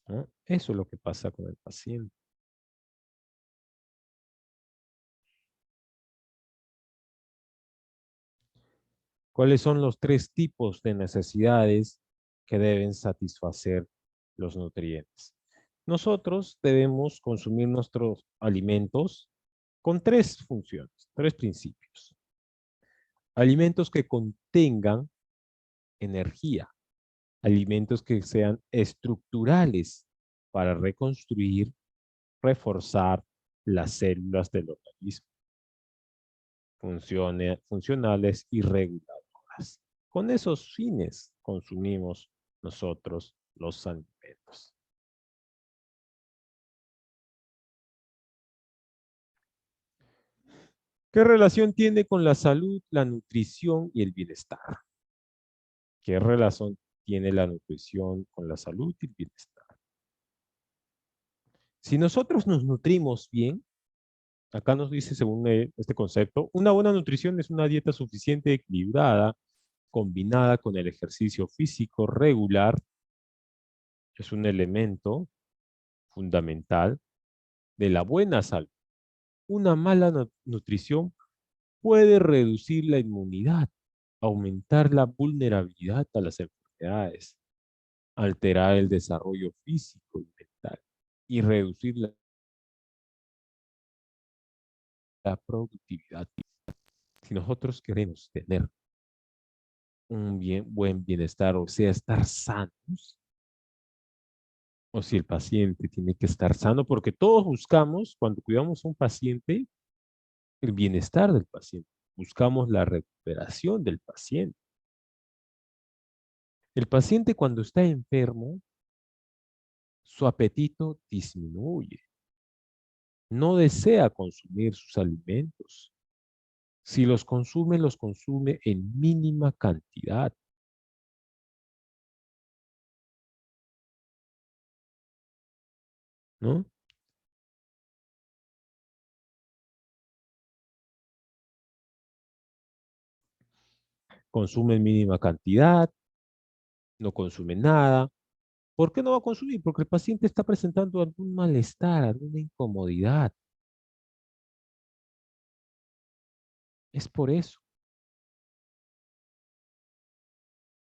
¿no? Eso es lo que pasa con el paciente. ¿Cuáles son los tres tipos de necesidades que deben satisfacer los nutrientes? Nosotros debemos consumir nuestros alimentos con tres funciones, tres principios. Alimentos que contengan energía, alimentos que sean estructurales para reconstruir, reforzar las células del organismo, funcionales y reguladoras. Con esos fines consumimos nosotros los alimentos. ¿Qué relación tiene con la salud, la nutrición y el bienestar? ¿Qué relación tiene la nutrición con la salud y el bienestar? Si nosotros nos nutrimos bien, Acá nos dice, según este concepto, una buena nutrición es una dieta suficiente, equilibrada, combinada con el ejercicio físico regular, es un elemento fundamental de la buena salud. Una mala nutrición puede reducir la inmunidad, aumentar la vulnerabilidad a las enfermedades, alterar el desarrollo físico y mental y reducir la productividad. Si nosotros queremos tener un buen bienestar, o sea, estar sanos, o si el paciente tiene que estar sano, porque todos buscamos, cuando cuidamos a un paciente, el bienestar del paciente, buscamos la recuperación del paciente. El paciente cuando está enfermo, su apetito disminuye, no desea consumir sus alimentos. Si los consume en mínima cantidad, ¿no? Consume en mínima cantidad, no consume nada. ¿Por qué no va a consumir? Porque el paciente está presentando algún malestar, alguna incomodidad. Es por eso.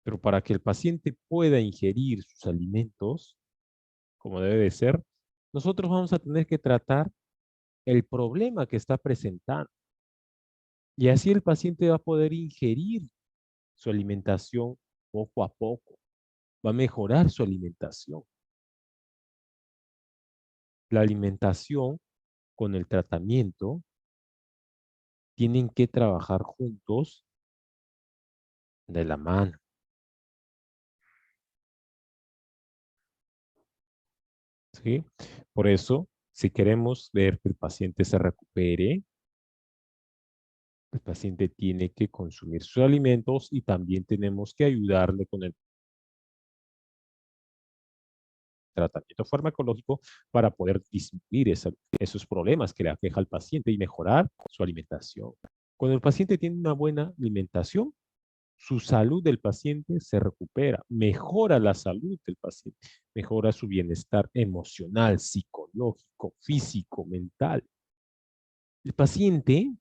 Pero para que el paciente pueda ingerir sus alimentos, como debe de ser, nosotros vamos a tener que tratar el problema que está presentando. Y así el paciente va a poder ingerir su alimentación poco a poco. Va a mejorar su alimentación. La alimentación con el tratamiento tienen que trabajar juntos de la mano. ¿Sí? Por eso, si queremos ver que el paciente se recupere, el paciente tiene que consumir sus alimentos y también tenemos que ayudarle con el tratamiento farmacológico para poder disminuir esos problemas que le aqueja al paciente y mejorar su alimentación. Cuando el paciente tiene una buena alimentación, su salud del paciente se recupera, mejora la salud del paciente, mejora su bienestar emocional, psicológico, físico, mental. El paciente,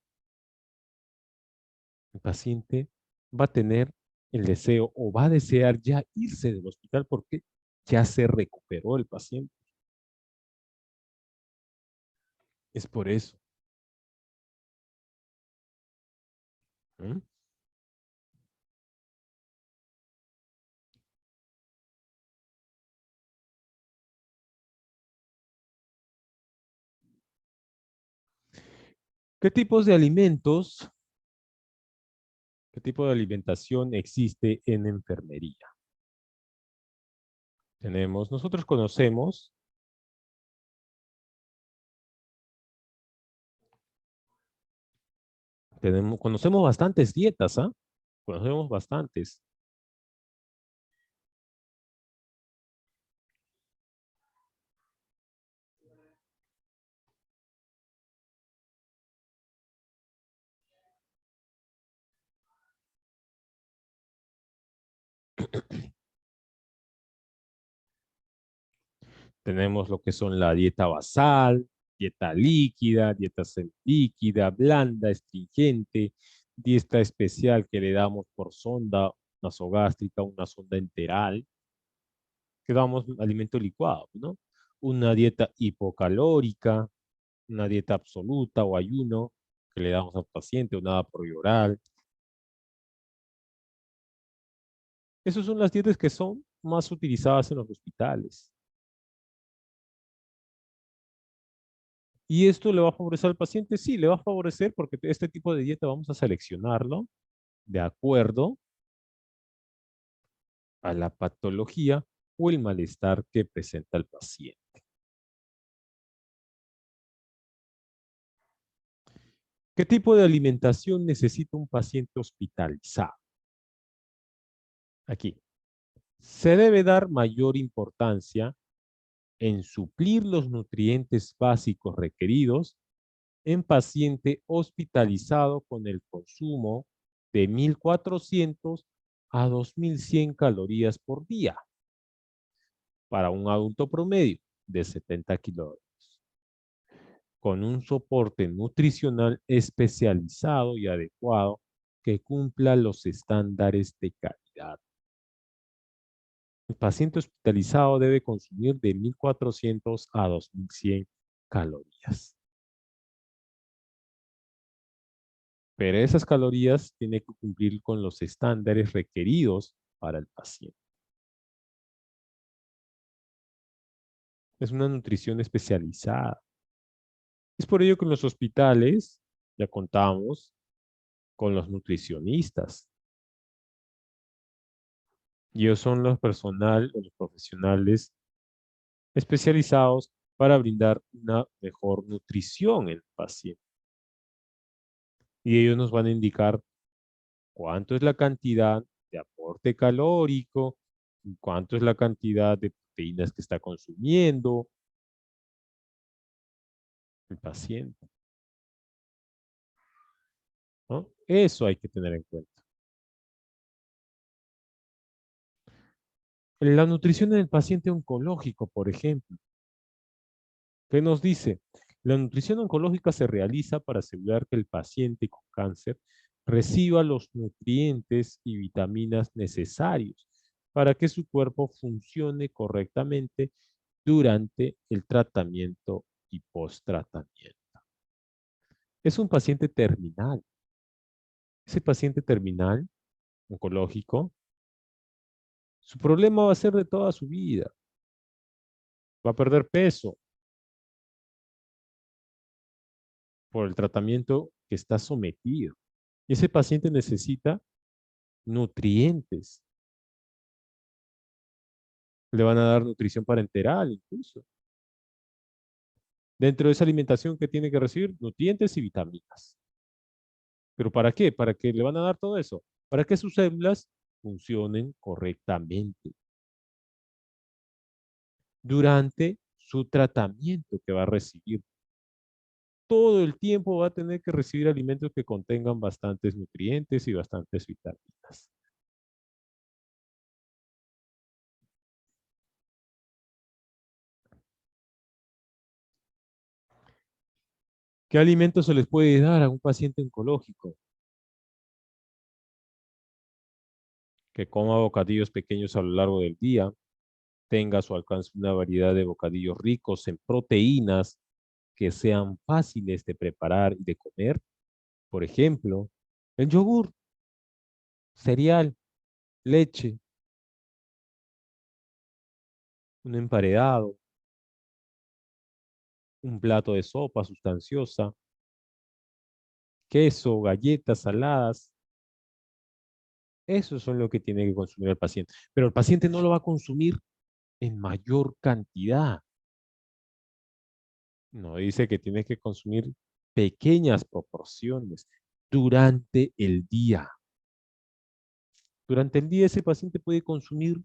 el paciente va a tener el deseo o va a desear ya irse del hospital porque ya se recuperó el paciente. Es por eso. ¿Mm? ¿Qué tipos de alimentos, qué tipo de alimentación existe en enfermería? Nosotros conocemos bastantes dietas, ¿ah? Conocemos bastantes. Tenemos lo que son la dieta basal, dieta líquida, dieta semilíquida, blanda, astringente, dieta especial que le damos por sonda nasogástrica, una sonda enteral, que damos alimento licuado, ¿no? Una dieta hipocalórica, una dieta absoluta o ayuno que le damos al paciente, o nada por vía oral. Esas son las dietas que son más utilizadas en los hospitales. ¿Y esto le va a favorecer al paciente? Sí, le va a favorecer porque este tipo de dieta vamos a seleccionarlo de acuerdo a la patología o el malestar que presenta el paciente. ¿Qué tipo de alimentación necesita un paciente hospitalizado? Aquí. Se debe dar mayor importancia en suplir los nutrientes básicos requeridos en paciente hospitalizado con el consumo de 1.400 a 2.100 calorías por día para un adulto promedio de 70 kilogramos, con un soporte nutricional especializado y adecuado que cumpla los estándares de calidad. El paciente hospitalizado debe consumir de 1.400 a 2.100 calorías. Pero esas calorías tienen que cumplir con los estándares requeridos para el paciente. Es una nutrición especializada. Es por ello que en los hospitales ya contamos con los nutricionistas. Y ellos son los personal o los profesionales especializados para brindar una mejor nutrición en el paciente. Y ellos nos van a indicar cuánto es la cantidad de aporte calórico, cuánto es la cantidad de proteínas que está consumiendo el paciente, ¿no? Eso hay que tener en cuenta. La nutrición en el paciente oncológico, por ejemplo, ¿qué nos dice? La nutrición oncológica se realiza para asegurar que el paciente con cáncer reciba los nutrientes y vitaminas necesarios para que su cuerpo funcione correctamente durante el tratamiento y post-tratamiento. Es un paciente terminal. Ese paciente terminal oncológico, su problema va a ser de toda su vida. Va a perder peso por el tratamiento que está sometido. Y ese paciente necesita nutrientes. Le van a dar nutrición parenteral incluso. Dentro de esa alimentación que tiene que recibir, nutrientes y vitaminas. ¿Pero para qué? ¿Para qué le van a dar todo eso? Para que sus células funcionen correctamente durante su tratamiento que va a recibir. Todo el tiempo va a tener que recibir alimentos que contengan bastantes nutrientes y bastantes vitaminas. ¿Qué alimentos se les puede dar a un paciente oncológico? Que coma bocadillos pequeños a lo largo del día, tenga a su alcance una variedad de bocadillos ricos en proteínas que sean fáciles de preparar y de comer. Por ejemplo, el yogur, cereal, leche, un emparedado, un plato de sopa sustanciosa, queso, galletas, saladas. Eso son lo que tiene que consumir el paciente. Pero el paciente no lo va a consumir en mayor cantidad. No, dice que tiene que consumir pequeñas proporciones durante el día. Durante el día ese paciente puede consumir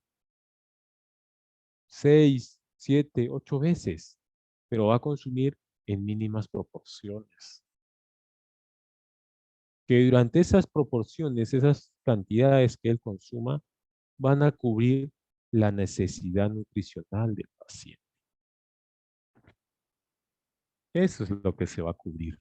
6, 7, 8 veces, pero va a consumir en mínimas proporciones. Que durante esas proporciones, esas cantidades que él consuma, van a cubrir la necesidad nutricional del paciente. Eso es lo que se va a cubrir.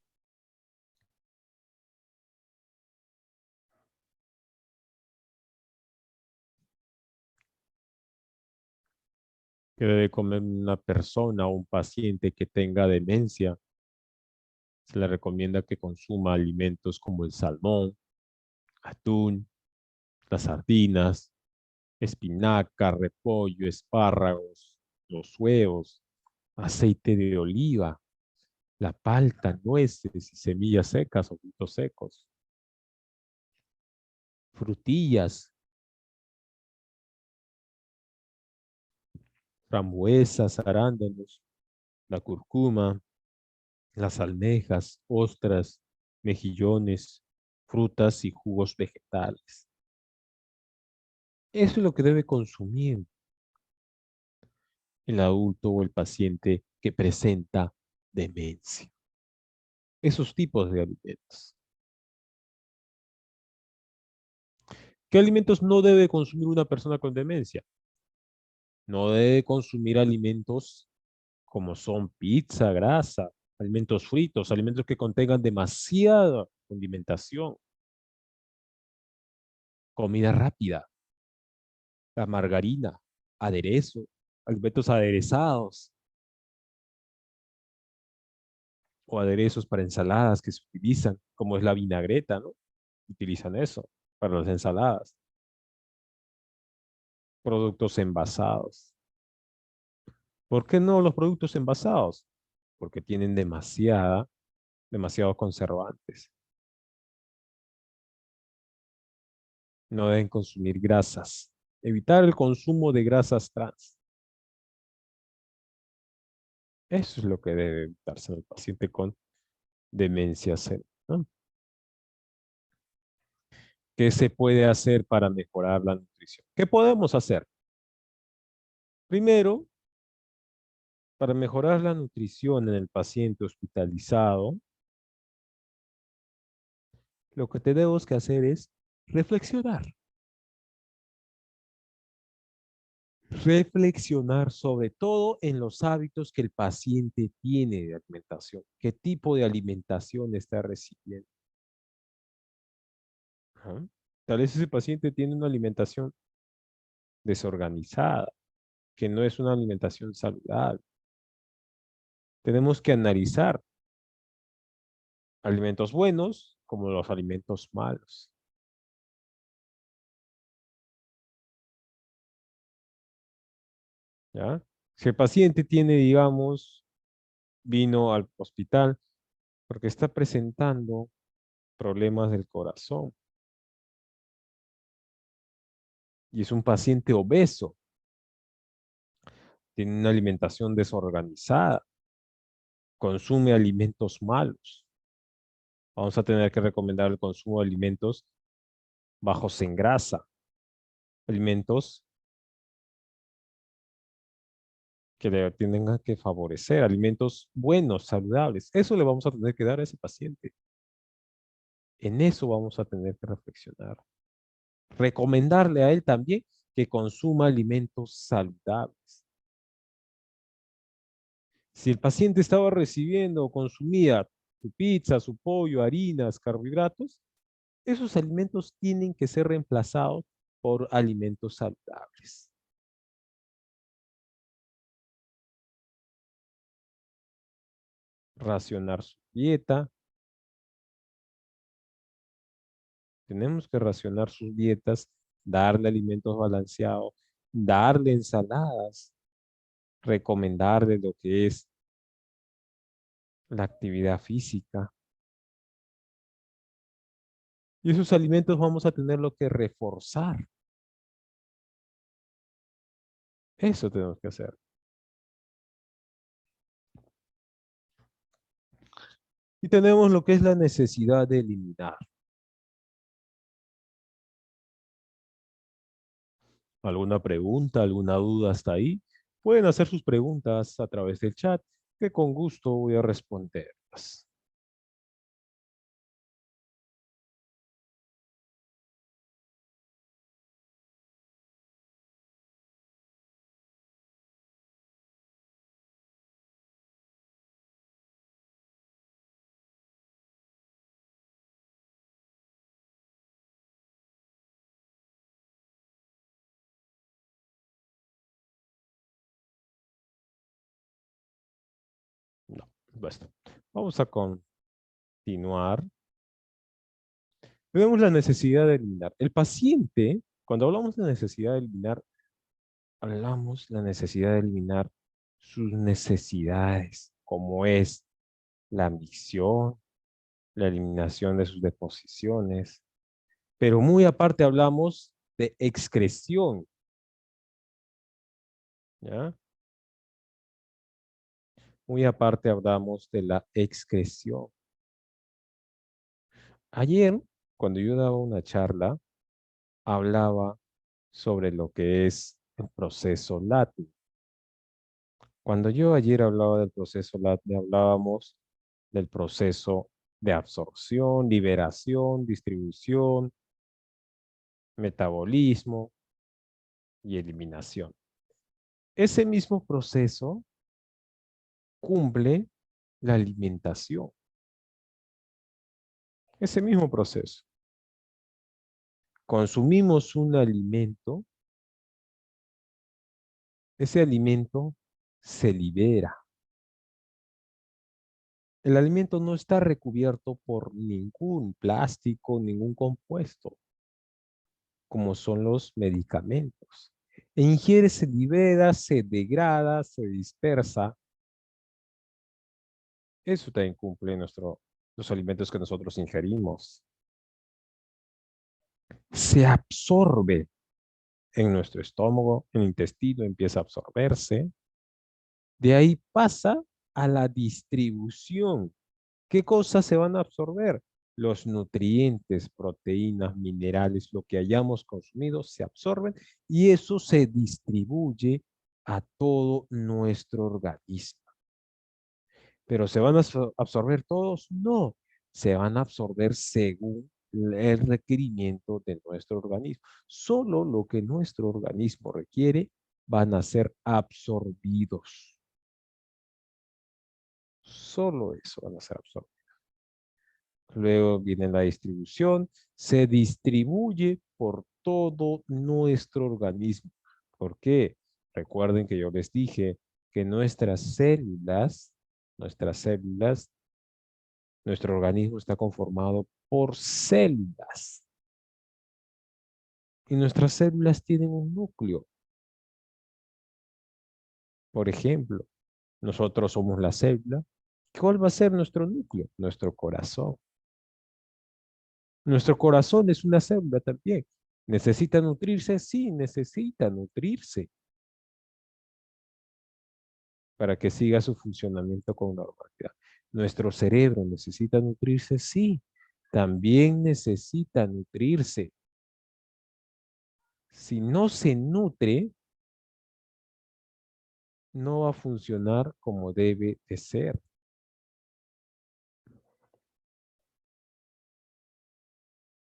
Que debe comer una persona o un paciente que tenga demencia. Se le recomienda que consuma alimentos como el salmón, atún, las sardinas, espinaca, repollo, espárragos, los huevos, aceite de oliva, la palta, nueces y semillas secas o frutos secos, frutillas, frambuesas, arándanos, la cúrcuma, las almejas, ostras, mejillones, frutas y jugos vegetales. Eso es lo que debe consumir el adulto o el paciente que presenta demencia. esos tipos de alimentos. ¿Qué alimentos no debe consumir una persona con demencia? No debe consumir alimentos como son pizza, grasa, alimentos fritos, alimentos que contengan demasiada condimentación, comida rápida, la margarina, aderezo, alimentos aderezados o aderezos para ensaladas que se utilizan, como es la vinagreta, ¿no? Utilizan eso para las ensaladas, productos envasados. ¿Por qué no los productos envasados? Porque tienen demasiados conservantes. No deben consumir grasas. Evitar el consumo de grasas trans. Eso es lo que debe evitarse en el paciente con demencia senil, ¿no? ¿Qué se puede hacer para mejorar la nutrición? ¿Qué podemos hacer? Primero, para mejorar la nutrición en el paciente hospitalizado, lo que tenemos que hacer es reflexionar. Reflexionar sobre todo en los hábitos que el paciente tiene de alimentación. ¿Qué tipo de alimentación está recibiendo? Ajá. Tal vez ese paciente tiene una alimentación desorganizada, que no es una alimentación saludable. Tenemos que analizar alimentos buenos como los alimentos malos. ¿Ya? Si el paciente tiene, digamos, vino al hospital porque está presentando problemas del corazón y es un paciente obeso, tiene una alimentación desorganizada, consume alimentos malos. Vamos a tener que recomendar el consumo de alimentos bajos en grasa, alimentos que le tengan que favorecer, alimentos buenos, saludables. Eso le vamos a tener que dar a ese paciente. En eso vamos a tener que reflexionar. Recomendarle a él también que consuma alimentos saludables. Si el paciente estaba recibiendo o consumía su pizza, su pollo, harinas, carbohidratos, esos alimentos tienen que ser reemplazados por alimentos saludables. Racionar su dieta. Tenemos que racionar sus dietas, darle alimentos balanceados, darle ensaladas, recomendarle lo que es la actividad física. Y esos alimentos vamos a tenerlo que reforzar. Eso tenemos que hacer. Y tenemos lo que es la necesidad de eliminar. ¿Alguna pregunta, alguna duda hasta ahí? Pueden hacer sus preguntas a través del chat, que con gusto voy a responderlas. No, basta. Vamos a continuar. Tenemos la necesidad de eliminar. El paciente, cuando hablamos de necesidad de eliminar, hablamos de la necesidad de eliminar sus necesidades, como es la ambición, la eliminación de sus deposiciones, pero muy aparte hablamos de excreción, ¿ya? Muy aparte hablamos de la excreción. Ayer, cuando yo daba una charla, hablaba sobre lo que es el proceso lácteo. Cuando yo ayer hablaba del proceso lácteo, hablábamos del proceso de absorción, liberación, distribución, metabolismo y eliminación. Ese mismo proceso cumple la alimentación. Ese mismo proceso. Consumimos un alimento, ese alimento se libera. El alimento no está recubierto por ningún plástico, ningún compuesto, como son los medicamentos. E ingiere, se libera, se degrada, se dispersa. Eso también cumple los alimentos que nosotros ingerimos. Se absorbe en nuestro estómago, en el intestino empieza a absorberse. De ahí pasa a la distribución. ¿Qué cosas se van a absorber? Los nutrientes, proteínas, minerales, lo que hayamos consumido se absorben y eso se distribuye a todo nuestro organismo. ¿Pero se van a absorber todos? No, se van a absorber según el requerimiento de nuestro organismo. Solo lo que nuestro organismo requiere van a ser absorbidos. Solo eso van a ser absorbidos. Luego viene la distribución, se distribuye por todo nuestro organismo. ¿Por qué? Recuerden que yo les dije que nuestras células, nuestro organismo está conformado por células. Y nuestras células tienen un núcleo. Por ejemplo, nosotros somos la célula. ¿Cuál va a ser nuestro núcleo? Nuestro corazón. Nuestro corazón es una célula también. ¿Necesita nutrirse? Sí, necesita nutrirse para que siga su funcionamiento con normalidad. Nuestro cerebro necesita nutrirse, sí, también necesita nutrirse. Si no se nutre, no va a funcionar como debe de ser,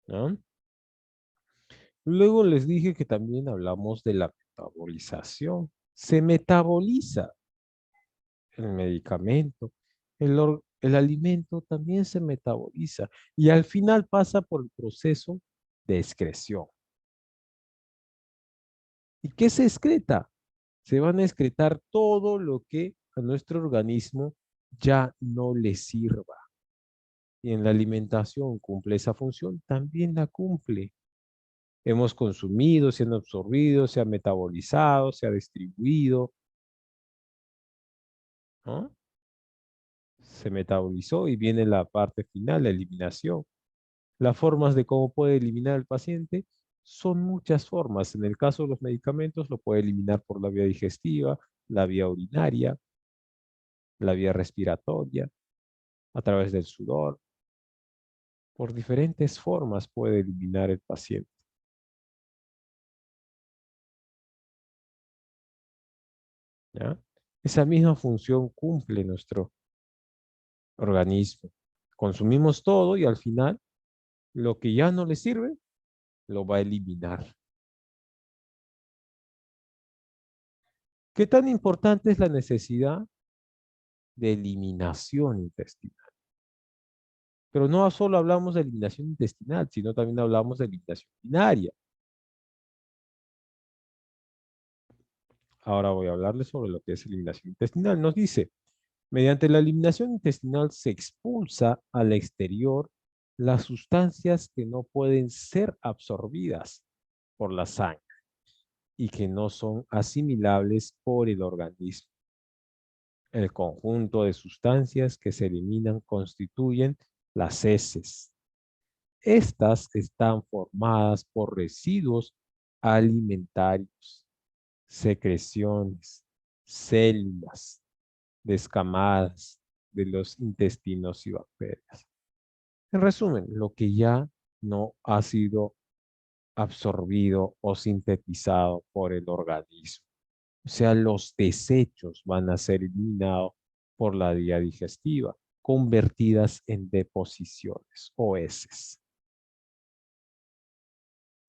¿no? Luego les dije que también hablamos de la metabolización. Se metaboliza el medicamento, el alimento también se metaboliza y al final pasa por el proceso de excreción. ¿Y qué se excreta? Se van a excretar todo lo que a nuestro organismo ya no le sirva. Y en la alimentación cumple esa función, también la cumple. Hemos consumido, se han absorbido, se ha metabolizado, se ha distribuido, ¿no? Se metabolizó y viene la parte final, la eliminación. Las formas de cómo puede eliminar el paciente son muchas formas. En el caso de los medicamentos, lo puede eliminar por la vía digestiva, la vía urinaria, la vía respiratoria, a través del sudor. Por diferentes formas puede eliminar el paciente, ¿ya? Esa misma función cumple nuestro organismo. Consumimos todo y al final lo que ya no le sirve lo va a eliminar. ¿Qué tan importante es la necesidad de eliminación intestinal? Pero no solo hablamos de eliminación intestinal, sino también hablamos de eliminación binaria. Ahora voy a hablarles sobre lo que es eliminación intestinal. Nos dice, mediante la eliminación intestinal se expulsa al exterior las sustancias que no pueden ser absorbidas por la sangre y que no son asimilables por el organismo. El conjunto de sustancias que se eliminan constituyen las heces. Estas están formadas por residuos alimentarios, secreciones, células descamadas de los intestinos y bacterias. En resumen, lo que ya no ha sido absorbido o sintetizado por el organismo. O sea, los desechos van a ser eliminados por la vía digestiva. convertidas en deposiciones o heces,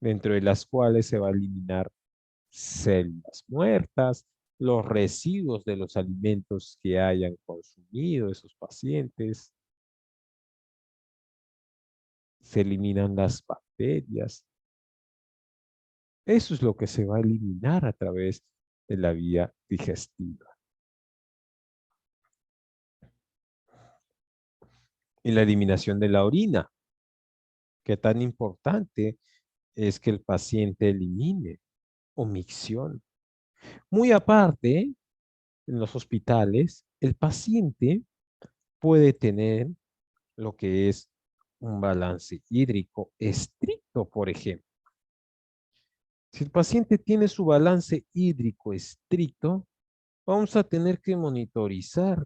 dentro de las cuales se va a eliminar células muertas, los residuos de los alimentos que hayan consumido esos pacientes, se eliminan las bacterias. Eso es lo que se va a eliminar a través de la vía digestiva. Y la eliminación de la orina, que tan importante es que el paciente elimine o micción. Muy aparte, en los hospitales, el paciente puede tener lo que es un balance hídrico estricto, por ejemplo. Si el paciente tiene su balance hídrico estricto, vamos a tener que monitorizar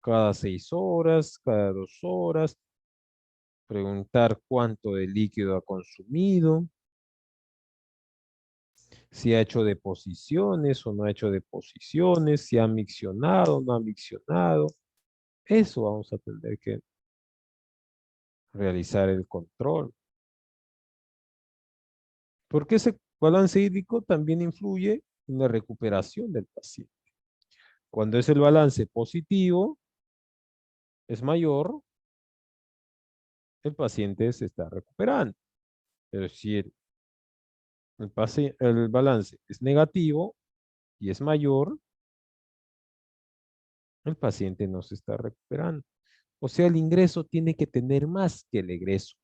cada 6 horas, cada 2 horas, preguntar cuánto de líquido ha consumido, si ha hecho deposiciones o no ha hecho deposiciones, si ha miccionado o no ha miccionado. Eso vamos a tener que realizar el control. Porque ese balance hídrico también influye en la recuperación del paciente. Cuando es el balance positivo, es mayor, el paciente se está recuperando. Pero si el balance es negativo y es mayor, el paciente no se está recuperando. O sea, el ingreso tiene que tener más que el egreso.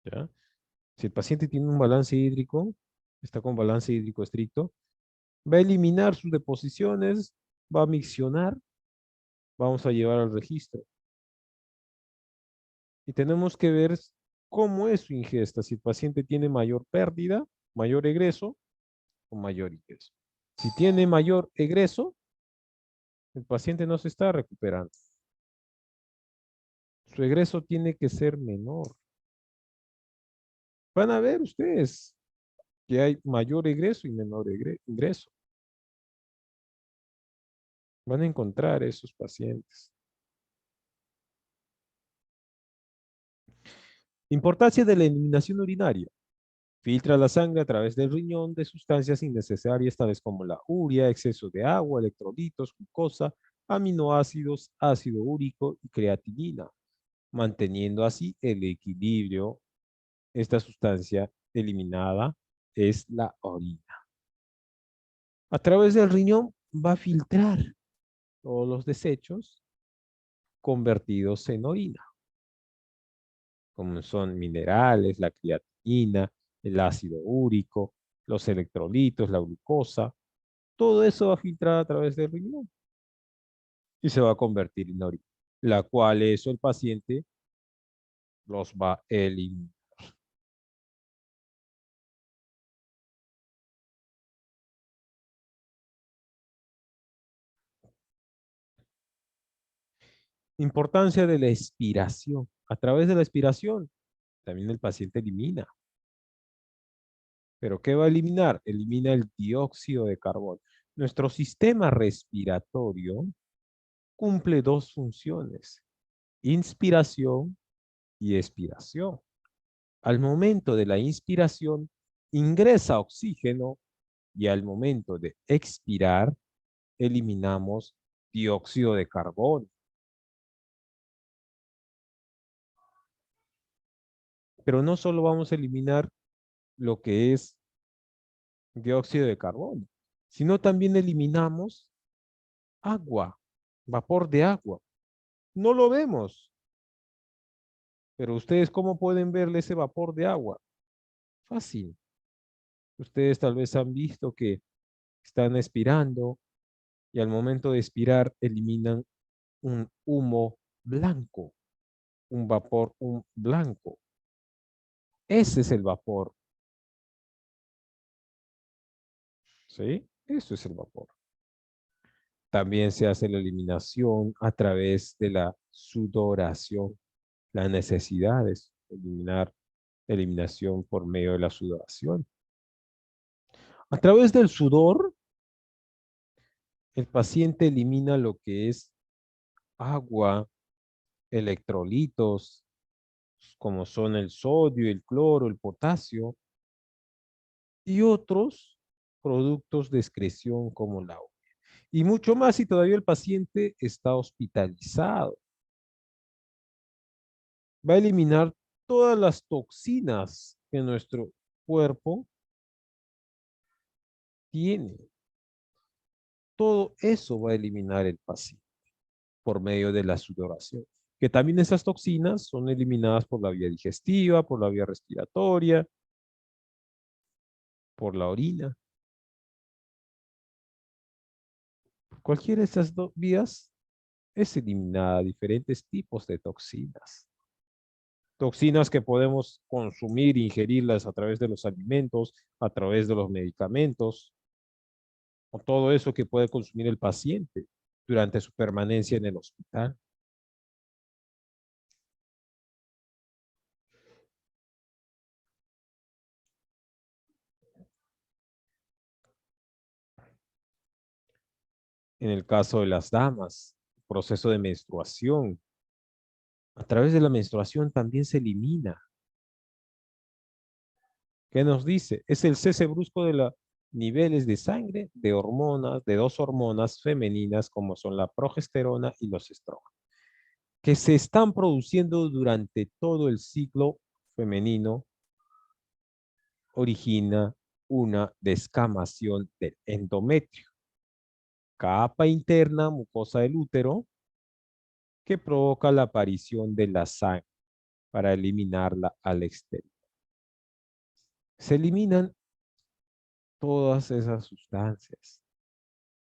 ¿Ya? Si el paciente tiene un balance hídrico, está con balance hídrico estricto, va a eliminar sus deposiciones, va a miccionar, vamos a llevar al registro. Y tenemos que ver cómo es su ingesta, si el paciente tiene mayor pérdida, mayor egreso o mayor ingreso. Si tiene mayor egreso, el paciente no se está recuperando. Su egreso tiene que ser menor. Van a ver ustedes que hay mayor egreso y menor ingreso. Van a encontrar esos pacientes. Importancia de la eliminación urinaria. Filtra la sangre a través del riñón de sustancias innecesarias, tales como la urea, exceso de agua, electrolitos, glucosa, aminoácidos, ácido úrico y creatinina, manteniendo así el equilibrio. Esta sustancia eliminada es la orina. A través del riñón va a filtrar todos los desechos convertidos en orina, como son minerales, la creatinina, el ácido úrico, los electrolitos, la glucosa. Todo eso va a filtrar a través del riñón y se va a convertir en orina, la cual eso el paciente los va a eliminar. Importancia de la expiración. A través de la expiración, también el paciente elimina. ¿Pero qué va a eliminar? Elimina el dióxido de carbono. Nuestro sistema respiratorio cumple dos funciones: inspiración y expiración. Al momento de la inspiración, ingresa oxígeno y al momento de expirar, eliminamos dióxido de carbono. Pero no solo vamos a eliminar lo que es dióxido de carbono, sino también eliminamos agua, vapor de agua. No lo vemos, pero ustedes, ¿cómo pueden verle ese vapor de agua? Fácil. Ustedes tal vez han visto que están expirando y al momento de expirar eliminan un humo blanco, un vapor blanco. Ese es el vapor, ¿sí? Eso es el vapor. También se hace la eliminación a través de la sudoración. La necesidad es eliminación por medio de la sudoración. A través del sudor, el paciente elimina lo que es agua, electrolitos, como son el sodio, el cloro, el potasio, y otros productos de excreción como la orina. Y mucho más si todavía el paciente está hospitalizado. Va a eliminar todas las toxinas que nuestro cuerpo tiene. Todo eso va a eliminar el paciente por medio de la sudoración. Que también esas toxinas son eliminadas por la vía digestiva, por la vía respiratoria, por la orina. Cualquiera de estas dos vías es eliminada diferentes tipos de toxinas. Toxinas que podemos consumir, ingerirlas a través de los alimentos, a través de los medicamentos, o todo eso que puede consumir el paciente durante su permanencia en el hospital. En el caso de las damas, proceso de menstruación. A través de la menstruación también se elimina. ¿Qué nos dice? Es el cese brusco de los niveles de sangre de hormonas, de dos hormonas femeninas como son la progesterona y los estrógenos, que se están produciendo durante todo el ciclo femenino, origina una descamación del endometrio, capa interna mucosa del útero, que provoca la aparición de la sangre para eliminarla al exterior. Se eliminan todas esas sustancias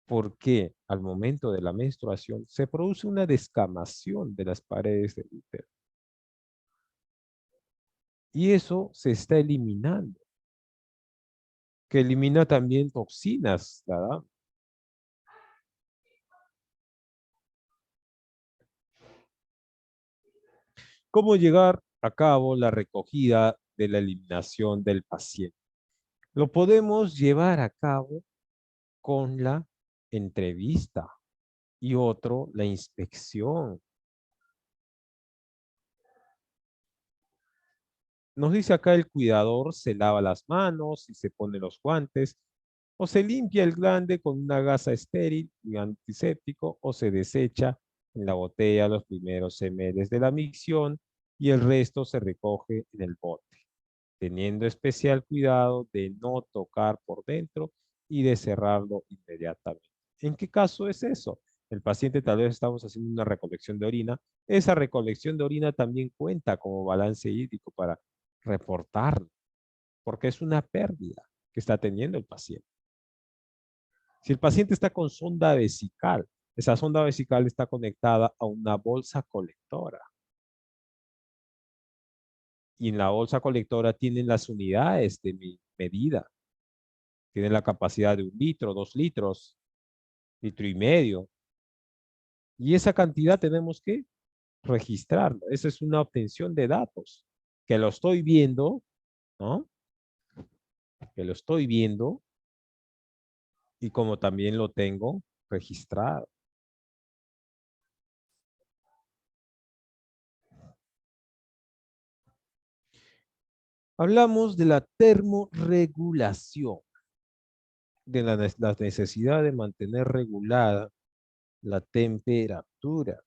porque al momento de la menstruación se produce una descamación de las paredes del útero y eso se está eliminando, que elimina también toxinas, ¿verdad? ¿Cómo llegar a cabo la recogida de la eliminación del paciente? Lo podemos llevar a cabo con la entrevista y otro, la inspección. Nos dice acá el cuidador se lava las manos y se pone los guantes, o se limpia el glande con una gasa estéril y antiséptico, o se desecha en la botella los primeros ml de la micción y el resto se recoge en el bote, teniendo especial cuidado de no tocar por dentro y de cerrarlo inmediatamente. ¿En qué caso es eso? El paciente tal vez estamos haciendo una recolección de orina. Esa recolección de orina también cuenta como balance hídrico para reportarlo, porque es una pérdida que está teniendo el paciente. Si el paciente está con sonda vesical, esa sonda vesical está conectada a una bolsa colectora. Y en la bolsa colectora tienen las unidades de medida. Tienen la capacidad de 1 litro, 2 litros, 1,5 litros. Y esa cantidad tenemos que registrarlo. Esa es una obtención de datos que lo estoy viendo, ¿no? Que lo estoy viendo y como también lo tengo registrado. Hablamos de la termorregulación, de la necesidad de mantener regulada la temperatura.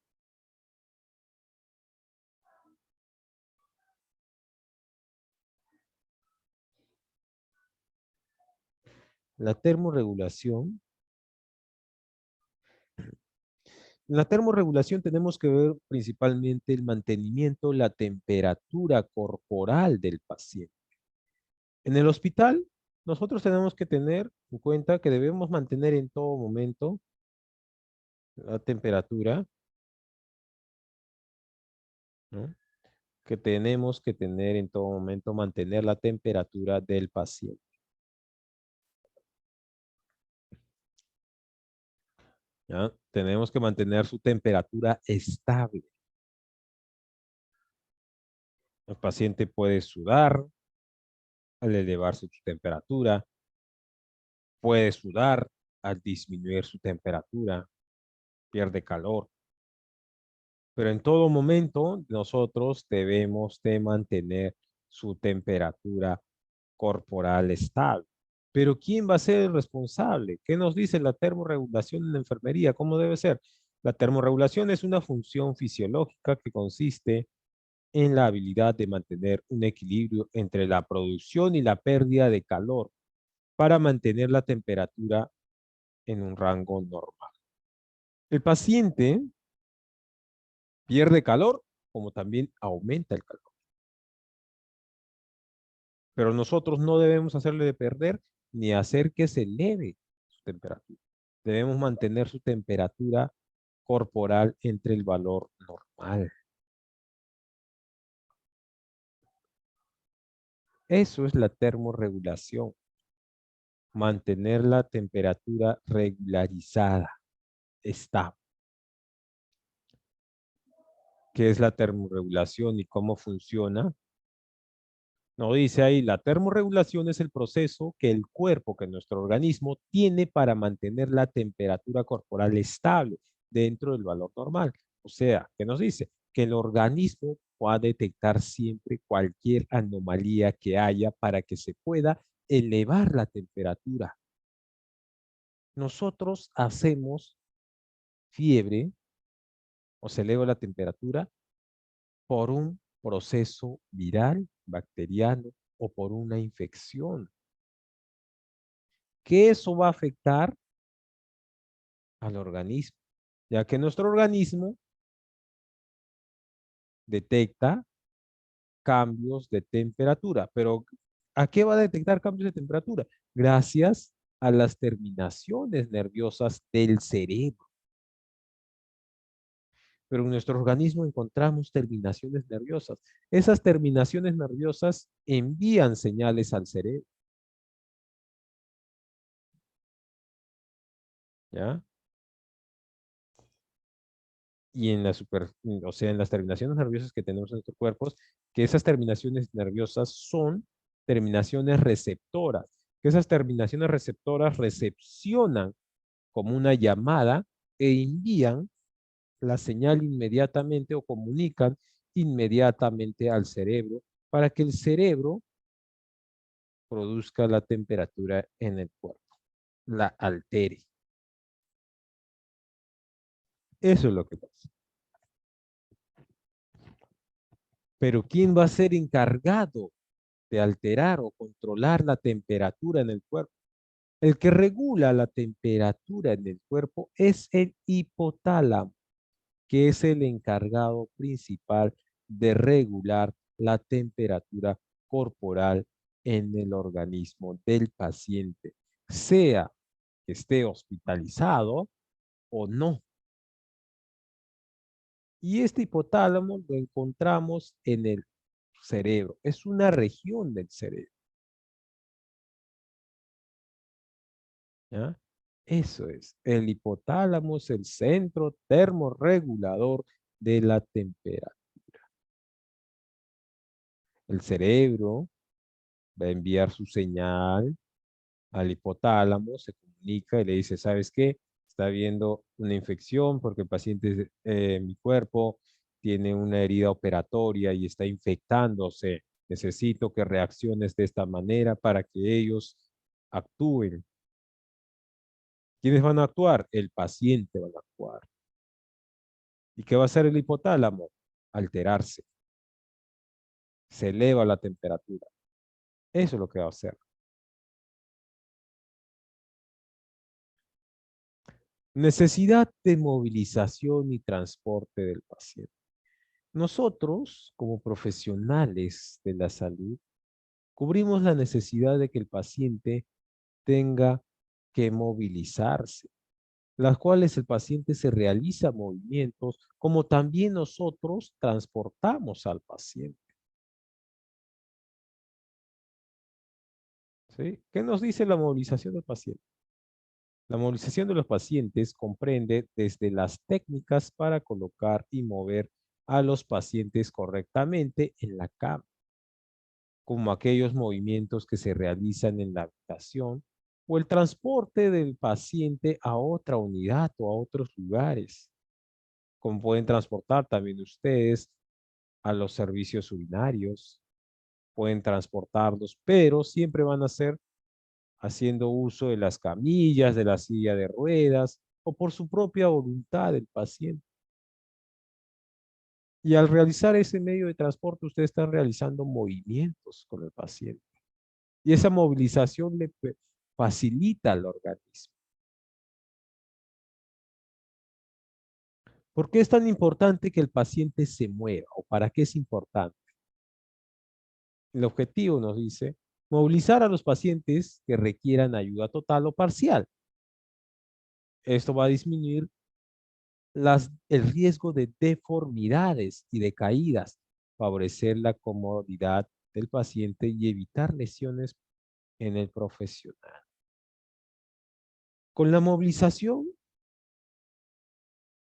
La termorregulación. En la termorregulación tenemos que ver principalmente el mantenimiento, la temperatura corporal del paciente. En el hospital, nosotros tenemos que tener en cuenta que debemos mantener en todo momento la temperatura, ¿no? Que tenemos que tener en todo momento, mantener la temperatura del paciente. ¿Ya? Tenemos que mantener su temperatura estable. El paciente puede sudar al elevarse su temperatura, puede sudar al disminuir su temperatura, pierde calor. Pero en todo momento nosotros debemos de mantener su temperatura corporal estable. Pero ¿quién va a ser el responsable? ¿Qué nos dice la termorregulación en la enfermería? ¿Cómo debe ser? La termorregulación es una función fisiológica que consiste en la habilidad de mantener un equilibrio entre la producción y la pérdida de calor para mantener la temperatura en un rango normal. El paciente pierde calor como también aumenta el calor. Pero nosotros no debemos hacerle de perder ni hacer que se eleve su temperatura. Debemos mantener su temperatura corporal entre el valor normal. Eso es la termorregulación. Mantener la temperatura regularizada, estable. ¿Qué es la termorregulación y cómo funciona? No dice ahí, la termorregulación es el proceso que el cuerpo, que nuestro organismo tiene para mantener la temperatura corporal estable dentro del valor normal. O sea, ¿qué nos dice? Que el organismo va a detectar siempre cualquier anomalía que haya para que se pueda elevar la temperatura. Nosotros hacemos fiebre o se eleva la temperatura por un proceso viral, bacteriano o por una infección. Que eso va a afectar al organismo, ya que nuestro organismo detecta cambios de temperatura. Pero ¿a qué va a detectar cambios de temperatura? Gracias a las terminaciones nerviosas del cerebro. Pero en nuestro organismo encontramos terminaciones nerviosas. Esas terminaciones nerviosas envían señales al cerebro, ¿ya? Y en o sea, en las terminaciones nerviosas que tenemos en nuestros cuerpos, que esas terminaciones nerviosas son terminaciones receptoras, que esas terminaciones receptoras recepcionan como una llamada e envían la señal inmediatamente o comunican inmediatamente al cerebro para que el cerebro produzca la temperatura en el cuerpo, la altere. Eso es lo que pasa. Pero ¿quién va a ser encargado de alterar o controlar la temperatura en el cuerpo? El que regula la temperatura en el cuerpo es el hipotálamo, que es el encargado principal de regular la temperatura corporal en el organismo del paciente, sea que esté hospitalizado o no. Y este hipotálamo lo encontramos en el cerebro, es una región del cerebro. ¿Ya? Eso es. El hipotálamo es el centro termorregulador de la temperatura. El cerebro va a enviar su señal al hipotálamo, se comunica y le dice, ¿sabes qué? Está habiendo una infección porque el paciente en mi cuerpo tiene una herida operatoria y está infectándose. Necesito que reacciones de esta manera para que ellos actúen. ¿Quiénes van a actuar? El paciente va a actuar. ¿Y qué va a hacer el hipotálamo? Alterarse. Se eleva la temperatura. Eso es lo que va a hacer. Necesidad de movilización y transporte del paciente. Nosotros, como profesionales de la salud, cubrimos la necesidad de que el paciente tenga que movilizarse, las cuales el paciente se realiza movimientos, como también nosotros transportamos al paciente. ¿Sí? ¿Qué nos dice la movilización del paciente? La movilización de los pacientes comprende desde las técnicas para colocar y mover a los pacientes correctamente en la cama, como aquellos movimientos que se realizan en la habitación o el transporte del paciente a otra unidad o a otros lugares, como pueden transportar también ustedes a los servicios urinarios, pueden transportarlos, pero siempre van a ser haciendo uso de las camillas, de la silla de ruedas o por su propia voluntad del paciente. Y al realizar ese medio de transporte, ustedes están realizando movimientos con el paciente. Y esa movilización le facilita al organismo. ¿Por qué es tan importante que el paciente se mueva? ¿O para qué es importante? El objetivo nos dice movilizar a los pacientes que requieran ayuda total o parcial. Esto va a disminuir el riesgo de deformidades y de caídas, favorecer la comodidad del paciente y evitar lesiones en el profesional. Con la movilización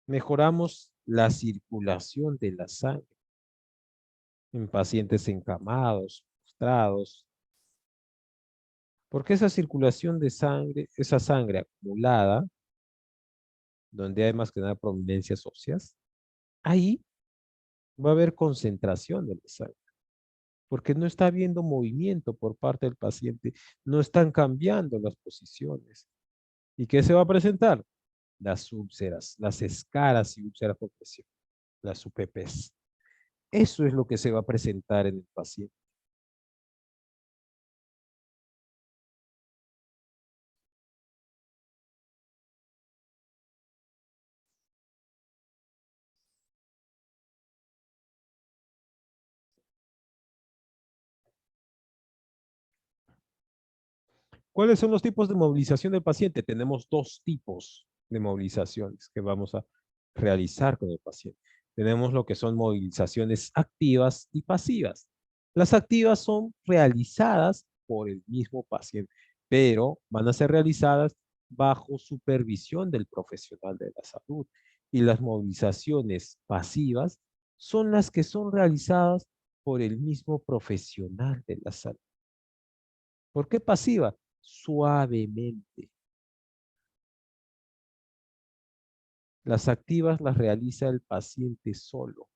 mejoramos la circulación de la sangre en pacientes encamados, postrados, porque esa circulación de sangre, esa sangre acumulada, donde hay más que nada prominencias óseas, ahí va a haber concentración de la sangre, porque no está habiendo movimiento por parte del paciente, no están cambiando las posiciones. ¿Y qué se va a presentar? Las úlceras, las escaras y úlceras por presión, las UPPs. Eso es lo que se va a presentar en el paciente. ¿Cuáles son los tipos de movilización del paciente? Tenemos dos tipos de movilizaciones que vamos a realizar con el paciente. Tenemos lo que son movilizaciones activas y pasivas. Las activas son realizadas por el mismo paciente, pero van a ser realizadas bajo supervisión del profesional de la salud. Y las movilizaciones pasivas son las que son realizadas por el mismo profesional de la salud. ¿Por qué pasiva? Suavemente. Las activas las realiza el paciente solo,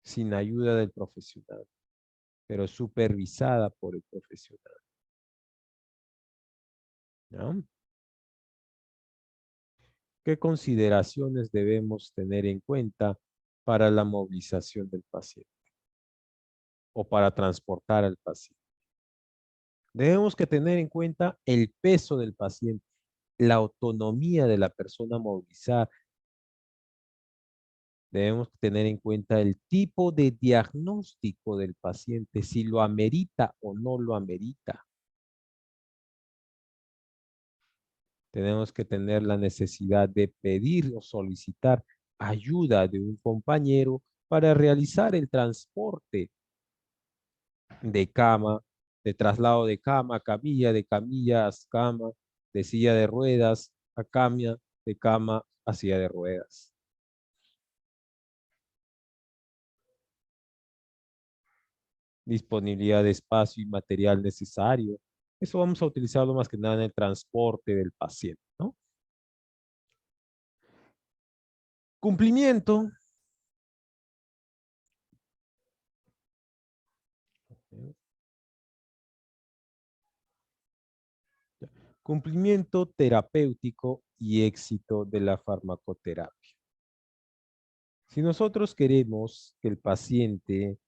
sin ayuda del profesional, pero supervisada por el profesional. ¿No? ¿Qué consideraciones debemos tener en cuenta para la movilización del paciente o para transportar al paciente? Debemos que tener en cuenta el peso del paciente, la autonomía de la persona movilizada. Debemos tener en cuenta el tipo de diagnóstico del paciente, si lo amerita o no lo amerita. Tenemos que tener la necesidad de pedir o solicitar ayuda de un compañero para realizar el transporte de cama, de traslado de camillas, cama, de silla de ruedas a cama, de cama a silla de ruedas. Disponibilidad de espacio y material necesario. Eso vamos a utilizarlo más que nada en el transporte del paciente, ¿no? Cumplimiento. Cumplimiento terapéutico y éxito de la farmacoterapia. Si nosotros queremos que el paciente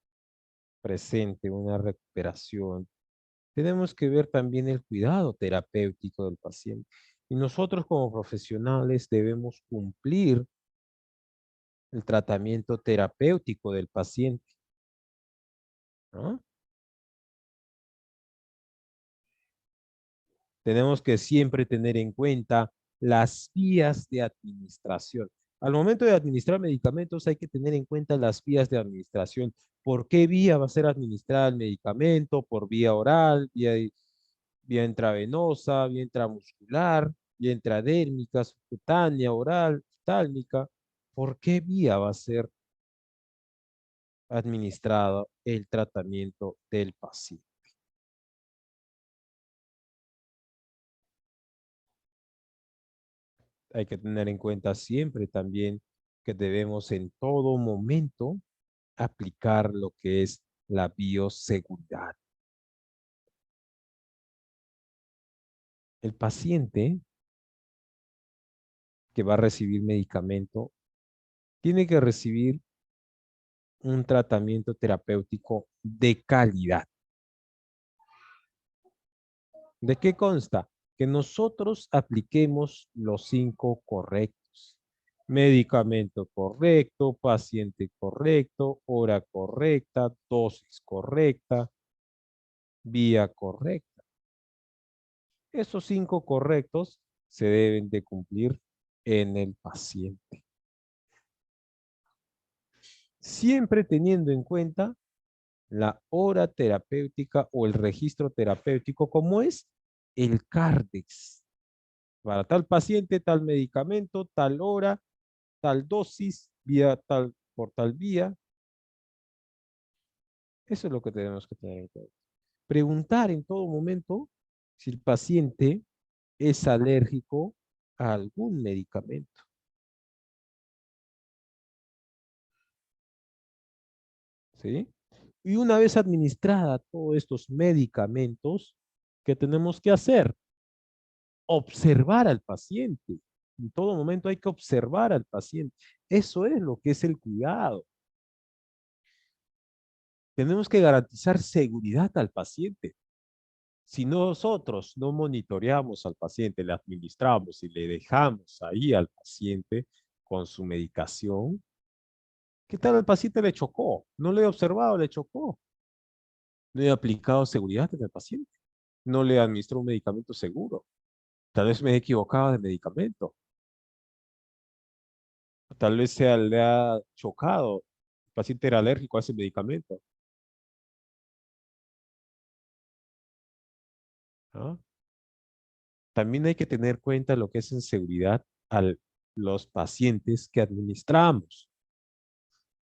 presente una recuperación, tenemos que ver también el cuidado terapéutico del paciente. Y nosotros como profesionales debemos cumplir el tratamiento terapéutico del paciente, ¿no? Tenemos que siempre tener en cuenta las vías de administración. Al momento de administrar medicamentos hay que tener en cuenta las vías de administración. ¿Por qué vía va a ser administrada el medicamento? ¿Por vía oral, vía intravenosa, vía intramuscular, vía intradérmica, subcutánea, oral, oftálmica? ¿Por qué vía va a ser administrado el tratamiento del paciente? Hay que tener en cuenta siempre también que debemos en todo momento aplicar lo que es la bioseguridad. El paciente que va a recibir medicamento tiene que recibir un tratamiento terapéutico de calidad. ¿De qué consta? Que nosotros apliquemos los 5 correctos. Medicamento correcto, paciente correcto, hora correcta, dosis correcta, vía correcta. Esos 5 correctos se deben de cumplir en el paciente. Siempre teniendo en cuenta la hora terapéutica o el registro terapéutico, como es el CARDEX. Para tal paciente, tal medicamento, tal hora, tal dosis, vía tal, por tal vía. Eso es lo que tenemos que tener en cuenta. Preguntar en todo momento si el paciente es alérgico a algún medicamento. ¿Sí? Y una vez administrada todos estos medicamentos, ¿qué tenemos que hacer? Observar al paciente. En todo momento hay que observar al paciente. Eso es lo que es el cuidado. Tenemos que garantizar seguridad al paciente. Si nosotros no monitoreamos al paciente, le administramos y le dejamos ahí al paciente con su medicación, ¿qué tal al paciente le chocó? No le he observado, le chocó. No he aplicado seguridad en el paciente. No le administró un medicamento seguro. Tal vez me he equivocado de medicamento. Tal vez le ha chocado. El paciente era alérgico a ese medicamento. ¿No? También hay que tener cuenta lo que es en seguridad a los pacientes que administramos.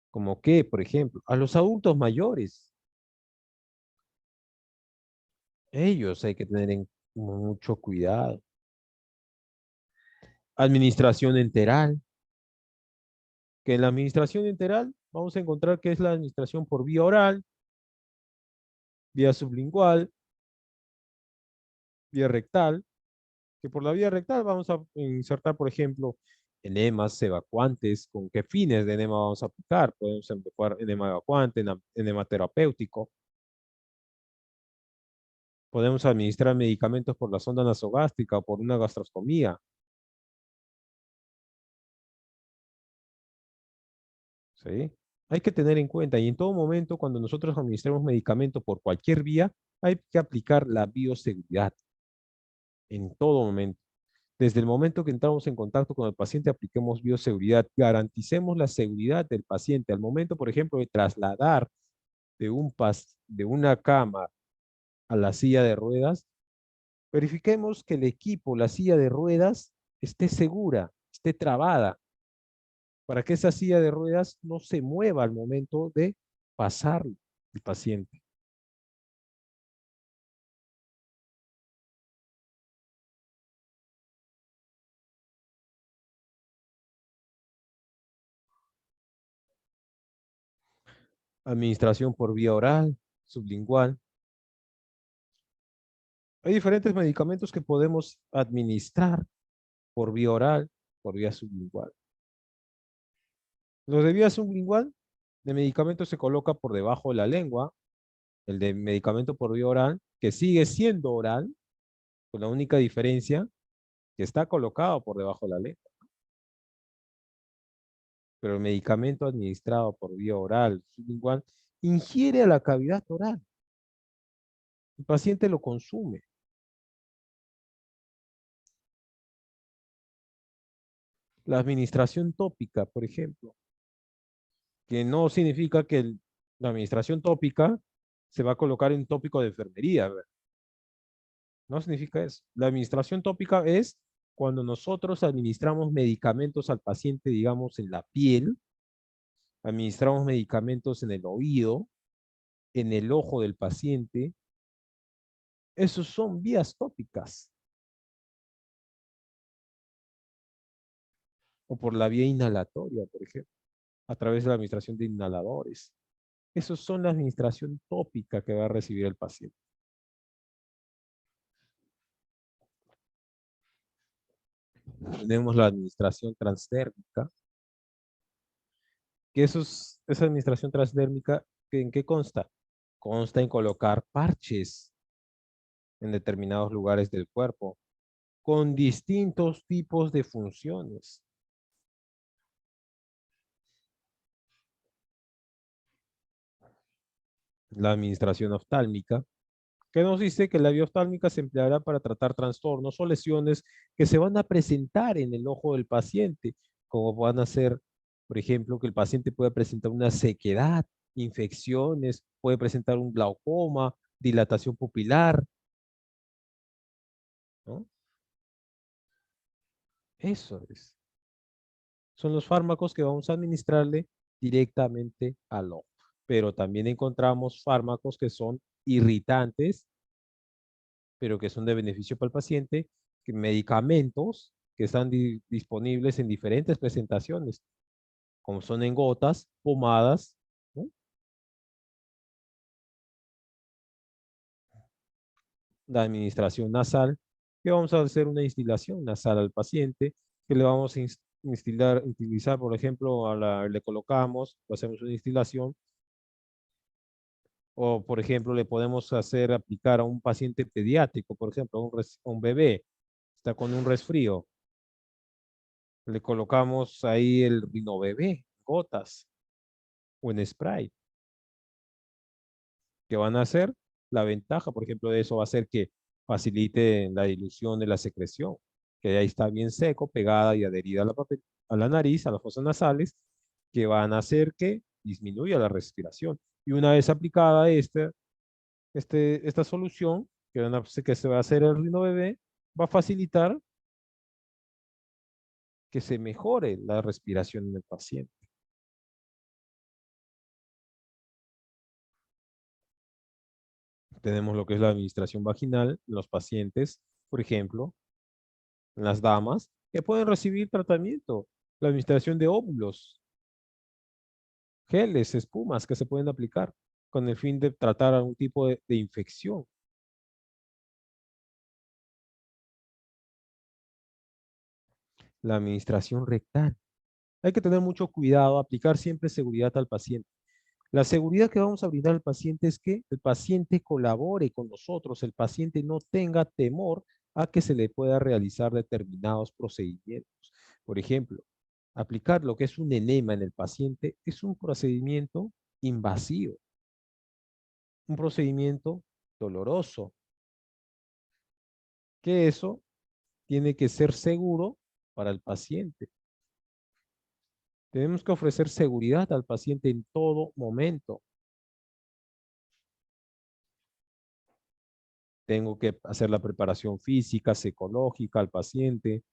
Como que, por ejemplo, a los adultos mayores. Ellos hay que tener mucho cuidado. Administración enteral. Que en la administración enteral vamos a encontrar que es la administración por vía oral, vía sublingual, vía rectal, que por la vía rectal vamos a insertar, por ejemplo, enemas evacuantes. ¿Con qué fines de enema vamos a aplicar? Podemos emplear enema evacuante, enema terapéutico. Podemos administrar medicamentos por la sonda nasogástrica o por una gastroscomía. ¿Sí? Hay que tener en cuenta, y en todo momento, cuando nosotros administremos medicamento por cualquier vía, hay que aplicar la bioseguridad en todo momento. Desde el momento que entramos en contacto con el paciente, apliquemos bioseguridad, garanticemos la seguridad del paciente. Al momento, por ejemplo, de trasladar de una cama a la silla de ruedas, verifiquemos que el equipo, la silla de ruedas, esté segura, esté trabada, para que esa silla de ruedas no se mueva al momento de pasar el paciente. Administración por vía oral, sublingual. Hay diferentes medicamentos que podemos administrar por vía oral, por vía sublingual. Los de vía sublingual, el medicamento se coloca por debajo de la lengua. El de medicamento por vía oral, que sigue siendo oral, con la única diferencia que está colocado por debajo de la lengua. Pero el medicamento administrado por vía oral, sublingual, ingiere a la cavidad oral. El paciente lo consume. La administración tópica, por ejemplo, que no significa que la administración tópica se va a colocar en tópico de enfermería, ¿verdad? No significa eso. La administración tópica es cuando nosotros administramos medicamentos al paciente, digamos, en la piel, administramos medicamentos en el oído, en el ojo del paciente. Esos son vías tópicas. o por la vía inhalatoria, por ejemplo, a través de la administración de inhaladores. Esas son la administración tópica que va a recibir el paciente. Tenemos la administración transdérmica, que esa administración transdérmica, ¿en qué consta? Consta en colocar parches en determinados lugares del cuerpo con distintos tipos de funciones. La administración oftálmica, que nos dice que la vía oftálmica se empleará para tratar trastornos o lesiones que se van a presentar en el ojo del paciente, como van a ser, por ejemplo, que el paciente pueda presentar una sequedad, infecciones, puede presentar un glaucoma, dilatación pupilar, ¿no? Eso es. Son los fármacos que vamos a administrarle directamente al ojo. Pero también encontramos fármacos que son irritantes, pero que son de beneficio para el paciente, que medicamentos que están disponibles en diferentes presentaciones, como son en gotas, pomadas, ¿no? La administración nasal, que vamos a hacer una instilación nasal al paciente, que le vamos a instilar, por ejemplo, le colocamos, le hacemos una instilación, o por ejemplo, le podemos hacer aplicar a un paciente pediátrico, por ejemplo, a un bebé, está con un resfrío, le colocamos ahí el Rinovebé, gotas o en spray, que van a hacer la ventaja, por ejemplo, de eso va a ser que facilite la dilución de la secreción, que ahí está bien seco, pegada y adherida a a la nariz, a las fosas nasales, que van a hacer que disminuya la respiración. Y una vez aplicada esta solución, que se va a hacer el Rinovebé, va a facilitar que se mejore la respiración en el paciente. Tenemos lo que es la administración vaginal en los pacientes, por ejemplo, en las damas, que pueden recibir tratamiento, la administración de óvulos, geles, espumas que se pueden aplicar con el fin de tratar algún tipo de infección. La administración rectal. Hay que tener mucho cuidado, aplicar siempre seguridad al paciente. La seguridad que vamos a brindar al paciente es que el paciente colabore con nosotros, el paciente no tenga temor a que se le pueda realizar determinados procedimientos. Por ejemplo, aplicar lo que es un enema en el paciente es un procedimiento invasivo, un procedimiento doloroso, que eso tiene que ser seguro para el paciente. Tenemos que ofrecer seguridad al paciente en todo momento. Tengo que hacer la preparación física, psicológica al paciente,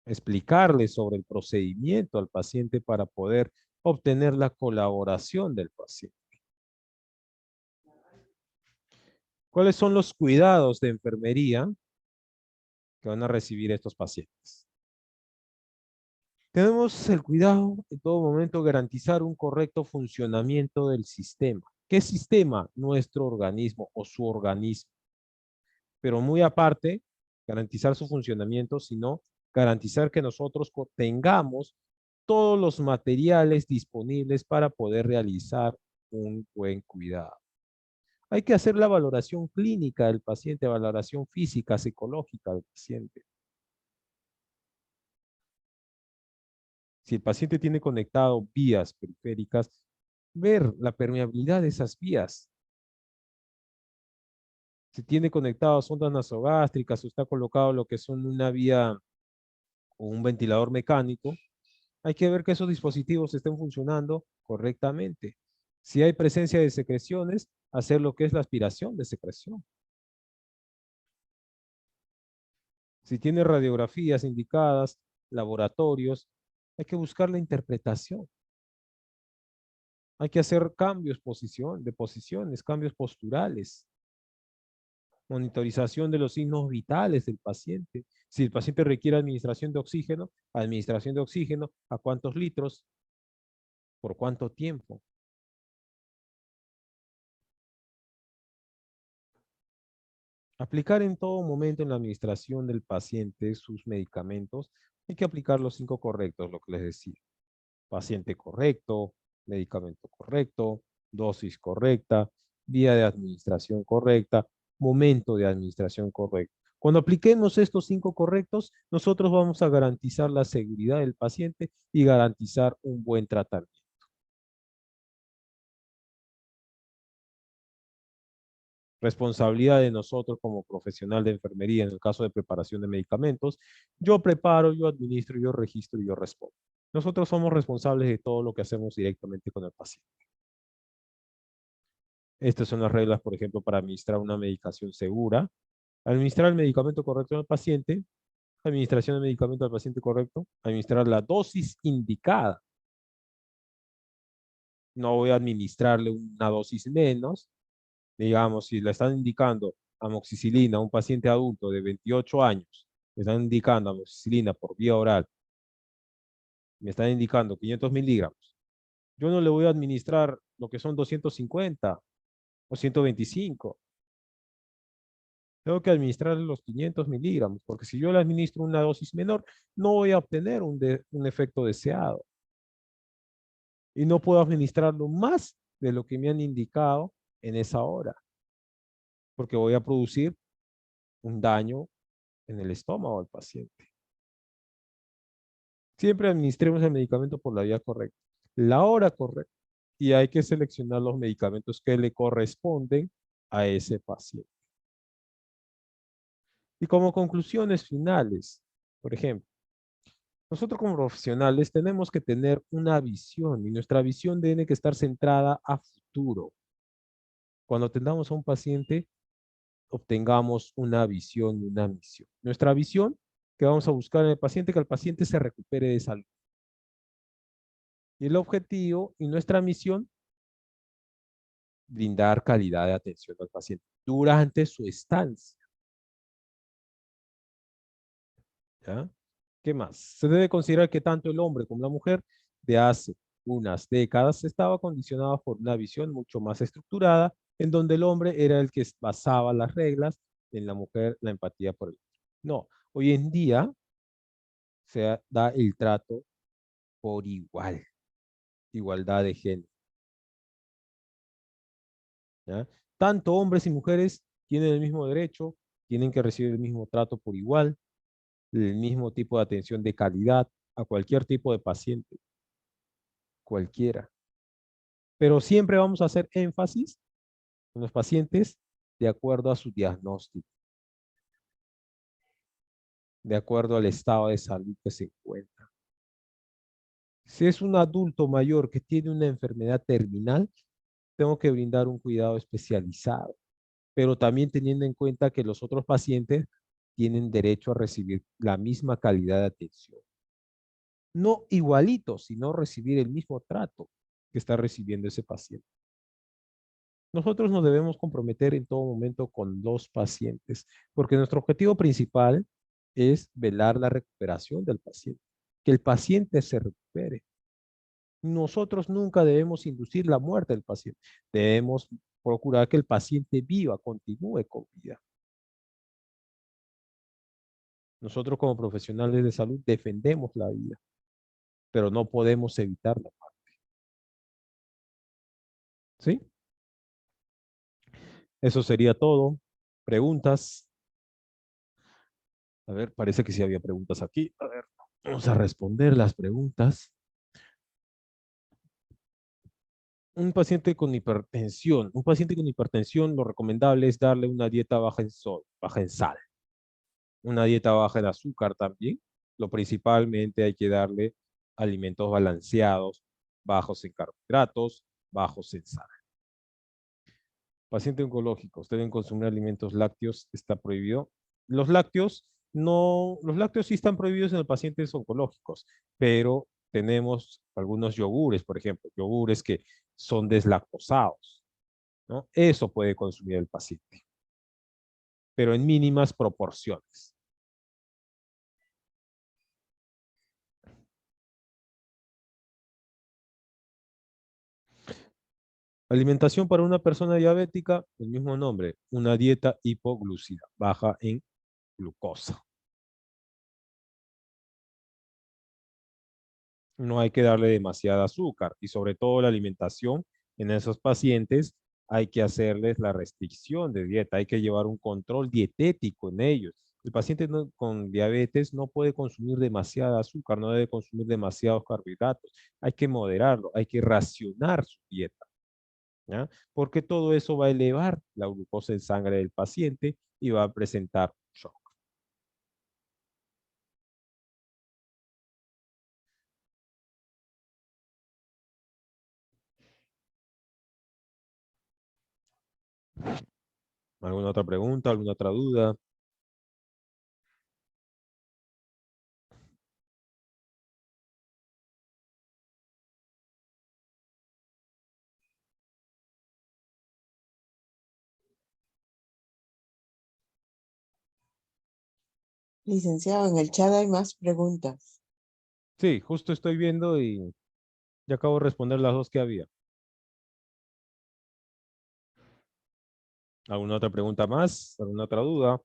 explicarle sobre el procedimiento al paciente para poder obtener la colaboración del paciente. ¿Cuáles son los cuidados de enfermería que van a recibir estos pacientes? Tenemos el cuidado en todo momento garantizar un correcto funcionamiento del sistema. ¿Qué sistema? Nuestro organismo o su organismo. Pero muy aparte, garantizar su funcionamiento, sino garantizar que nosotros tengamos todos los materiales disponibles para poder realizar un buen cuidado. Hay que hacer la valoración clínica del paciente, valoración física, psicológica del paciente. Si el paciente tiene conectado vías periféricas, ver la permeabilidad de esas vías. Si tiene conectadas ondas nasogástricas o está colocado lo que son una vía o un ventilador mecánico, hay que ver que esos dispositivos estén funcionando correctamente. Si hay presencia de secreciones, hacer lo que es la aspiración de secreción. Si tiene radiografías indicadas, laboratorios, hay que buscar la interpretación. Hay que hacer cambios de posiciones, cambios posturales. Monitorización de los signos vitales del paciente. Si el paciente requiere administración de oxígeno, ¿a cuántos litros? ¿Por cuánto tiempo? Aplicar en todo momento en la administración del paciente sus medicamentos. Hay que aplicar los 5 correctos, lo que les decía. Paciente correcto, medicamento correcto, dosis correcta, vía de administración correcta, momento de administración correcto. Cuando apliquemos estos 5 correctos, nosotros vamos a garantizar la seguridad del paciente y garantizar un buen tratamiento. Responsabilidad de nosotros como profesional de enfermería en el caso de preparación de medicamentos. Yo preparo, yo administro, yo registro y yo respondo. Nosotros somos responsables de todo lo que hacemos directamente con el paciente. Estas son las reglas, por ejemplo, para administrar una medicación segura. Administrar el medicamento correcto al paciente. Administración del medicamento al paciente correcto. Administrar la dosis indicada. No voy a administrarle una dosis menos. Digamos, si le están indicando amoxicilina a un paciente adulto de 28 años, le están indicando amoxicilina por vía oral, me están indicando 500 miligramos, yo no le voy a administrar lo que son 250 o 125. Tengo que administrar los 500 miligramos, porque si yo le administro una dosis menor, no voy a obtener un efecto deseado. Y no puedo administrarlo más de lo que me han indicado en esa hora, porque voy a producir un daño en el estómago del paciente. Siempre administremos el medicamento por la vía correcta, la hora correcta, y hay que seleccionar los medicamentos que le corresponden a ese paciente. Y como conclusiones finales, por ejemplo, nosotros como profesionales tenemos que tener una visión y nuestra visión tiene que estar centrada a futuro. Cuando atendamos a un paciente, obtengamos una visión y una misión. Nuestra visión, que vamos a buscar en el paciente, que el paciente se recupere de salud. Y el objetivo y nuestra misión, brindar calidad de atención al paciente durante su estancia. ¿Ya? ¿Qué más? Se debe considerar que tanto el hombre como la mujer de hace unas décadas estaba condicionado por una visión mucho más estructurada, en donde el hombre era el que basaba las reglas, en la mujer la empatía por el otro. No, hoy en día se da el trato por igual, igualdad de género. ¿Ya? Tanto hombres y mujeres tienen el mismo derecho, tienen que recibir el mismo trato por igual, el mismo tipo de atención de calidad a cualquier tipo de paciente, cualquiera. Pero siempre vamos a hacer énfasis en los pacientes de acuerdo a su diagnóstico, de acuerdo al estado de salud que se encuentra. Si es un adulto mayor que tiene una enfermedad terminal, tengo que brindar un cuidado especializado, pero también teniendo en cuenta que los otros pacientes tienen derecho a recibir la misma calidad de atención. No igualito, sino recibir el mismo trato que está recibiendo ese paciente. Nosotros nos debemos comprometer en todo momento con los pacientes, porque nuestro objetivo principal es velar la recuperación del paciente, que el paciente se recupere. Nosotros nunca debemos inducir la muerte del paciente, debemos procurar que el paciente viva, continúe con vida. Nosotros como profesionales de salud defendemos la vida, pero no podemos evitarla. ¿Sí? Eso sería todo. ¿Preguntas? A ver, parece que sí había preguntas aquí. A ver, vamos a responder las preguntas. Un paciente con hipertensión, lo recomendable es darle una dieta baja en sol, baja en sal, una dieta baja en azúcar también. Lo principalmente hay que darle alimentos balanceados, bajos en carbohidratos, bajos en sal. Paciente oncológico, deben consumir alimentos lácteos, está prohibido. Los lácteos no, los lácteos sí están prohibidos en los pacientes oncológicos, pero tenemos algunos yogures, por ejemplo, yogures que son deslactosados, ¿no? Eso puede consumir el paciente. pero en mínimas proporciones. Alimentación para una persona diabética, el mismo nombre, una dieta hipoglucida, baja en glucosa. No hay que darle demasiada azúcar y sobre todo la alimentación en esos pacientes hay que hacerles la restricción de dieta, hay que llevar un control dietético en ellos. El paciente con diabetes no puede consumir demasiada azúcar, no debe consumir demasiados carbohidratos, hay que moderarlo, hay que racionar su dieta, ¿ya? Porque todo eso va a elevar la glucosa en sangre del paciente y va a presentar shock. ¿Alguna otra pregunta, alguna otra duda? Licenciado, en el chat hay más preguntas. Sí, justo estoy viendo y ya acabo de responder las dos que había. ¿Alguna otra pregunta más? ¿Alguna otra duda?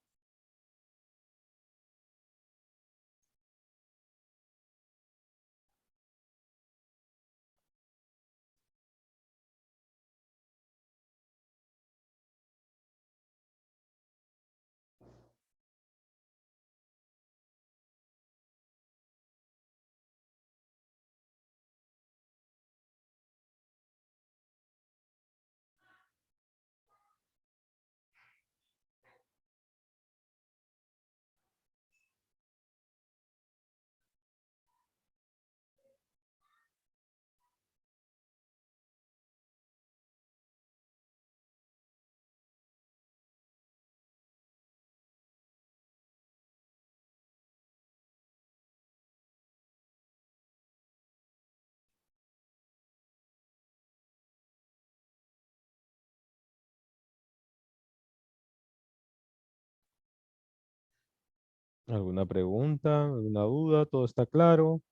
¿Alguna pregunta? ¿Alguna duda? ¿Todo está claro?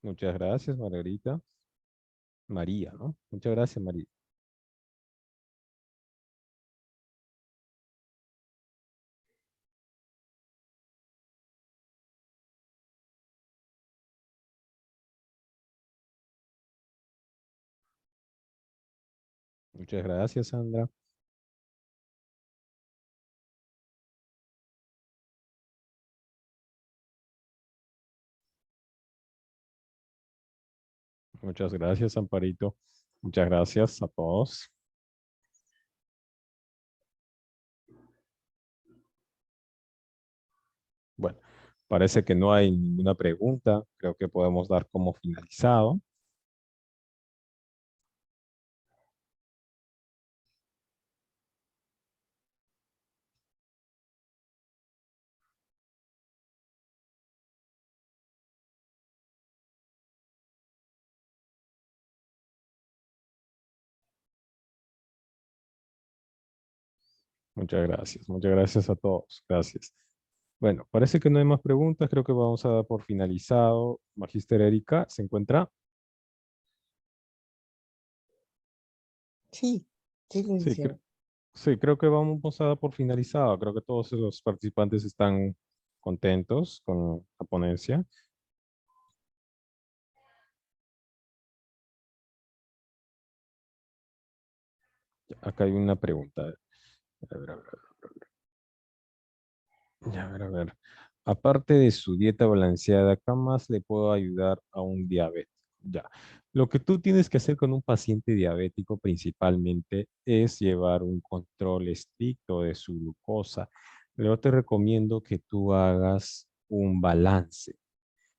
Muchas gracias, Margarita. María, ¿no? Muchas gracias, María. Muchas gracias, Sandra. Muchas gracias, Amparito. Muchas gracias a todos. Bueno, parece que no hay ninguna pregunta. Creo que podemos dar como finalizado. Muchas gracias a todos. Gracias. Bueno, parece que no hay más preguntas. Creo que vamos a dar por finalizado. Magíster Erika, ¿se encuentra? Sí, sí, Sí, licenciado. sí, creo que vamos a dar por finalizado. Creo que todos los participantes están contentos con la ponencia. Acá hay una pregunta. A ver, a ver, ya, a ver, a ver. Aparte de su dieta balanceada, ¿qué más le puedo ayudar a un diabético? Ya. Lo que tú tienes que hacer con un paciente diabético principalmente es llevar un control estricto de su glucosa. Yo te recomiendo que tú hagas un balance.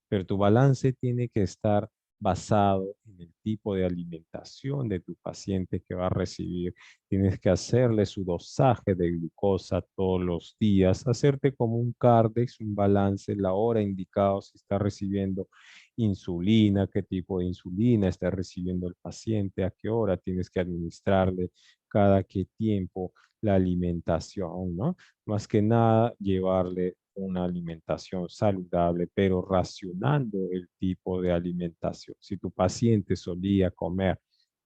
pero tu balance tiene que estar basado en el tipo de alimentación de tu paciente que va a recibir. Tienes que hacerle su dosaje de glucosa todos los días, hacerte como un cardex, un balance, la hora indicada, si está recibiendo insulina, qué tipo de insulina está recibiendo el paciente, a qué hora tienes que administrarle, cada qué tiempo la alimentación, ¿no? Más que nada, llevarle una alimentación saludable, pero racionando el tipo de alimentación. Si tu paciente solía comer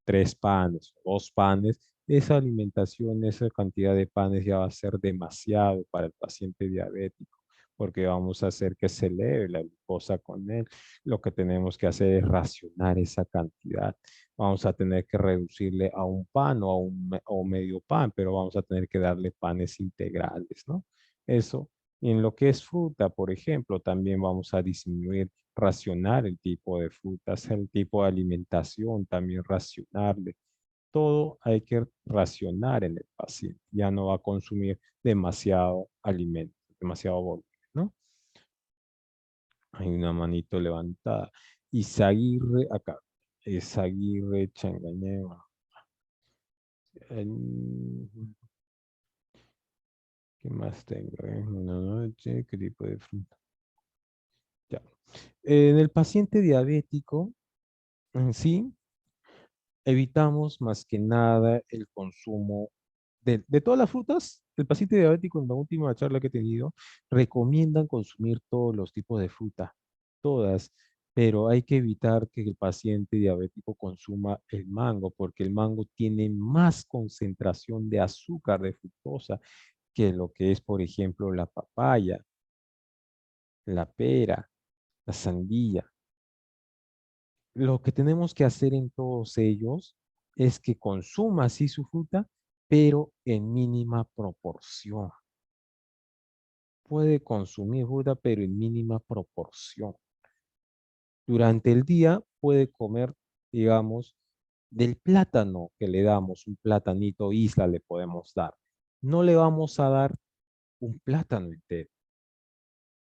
3 panes o 2 panes, esa alimentación, esa cantidad de panes ya va a ser demasiado para el paciente diabético, porque vamos a hacer que se eleve la glucosa con él. Lo que tenemos que hacer es racionar esa cantidad. Vamos a tener que reducirle a un pan o a o medio pan, pero vamos a tener que darle panes integrales, ¿no? Eso. Y en lo que es fruta, por ejemplo, también vamos a disminuir, racionar el tipo de frutas, el tipo de alimentación, también racionarle. Todo hay que racionar en el paciente. Ya no va a consumir demasiado alimento, demasiado volumen, ¿no? Hay una manito levantada. Isaguirre, acá. Isaguirre, Changañeva. ¿Qué más tengo? Una noche, ¿qué tipo de fruta? Ya. En el paciente diabético, en sí, evitamos más que nada el consumo de todas las frutas. El paciente diabético, en la última charla que he tenido, recomiendan consumir todos los tipos de fruta, todas, pero hay que evitar que el paciente diabético consuma el mango, porque el mango tiene más concentración de azúcar, de fructosa, que lo que es, por ejemplo, la papaya, la pera, la sandía. Lo que tenemos que hacer en todos ellos es que consuma sí su fruta, pero en mínima proporción. Puede consumir fruta, pero en mínima proporción. Durante el día puede comer, digamos, del plátano que le damos, un platanito isla le podemos dar. No le vamos a dar un plátano entero,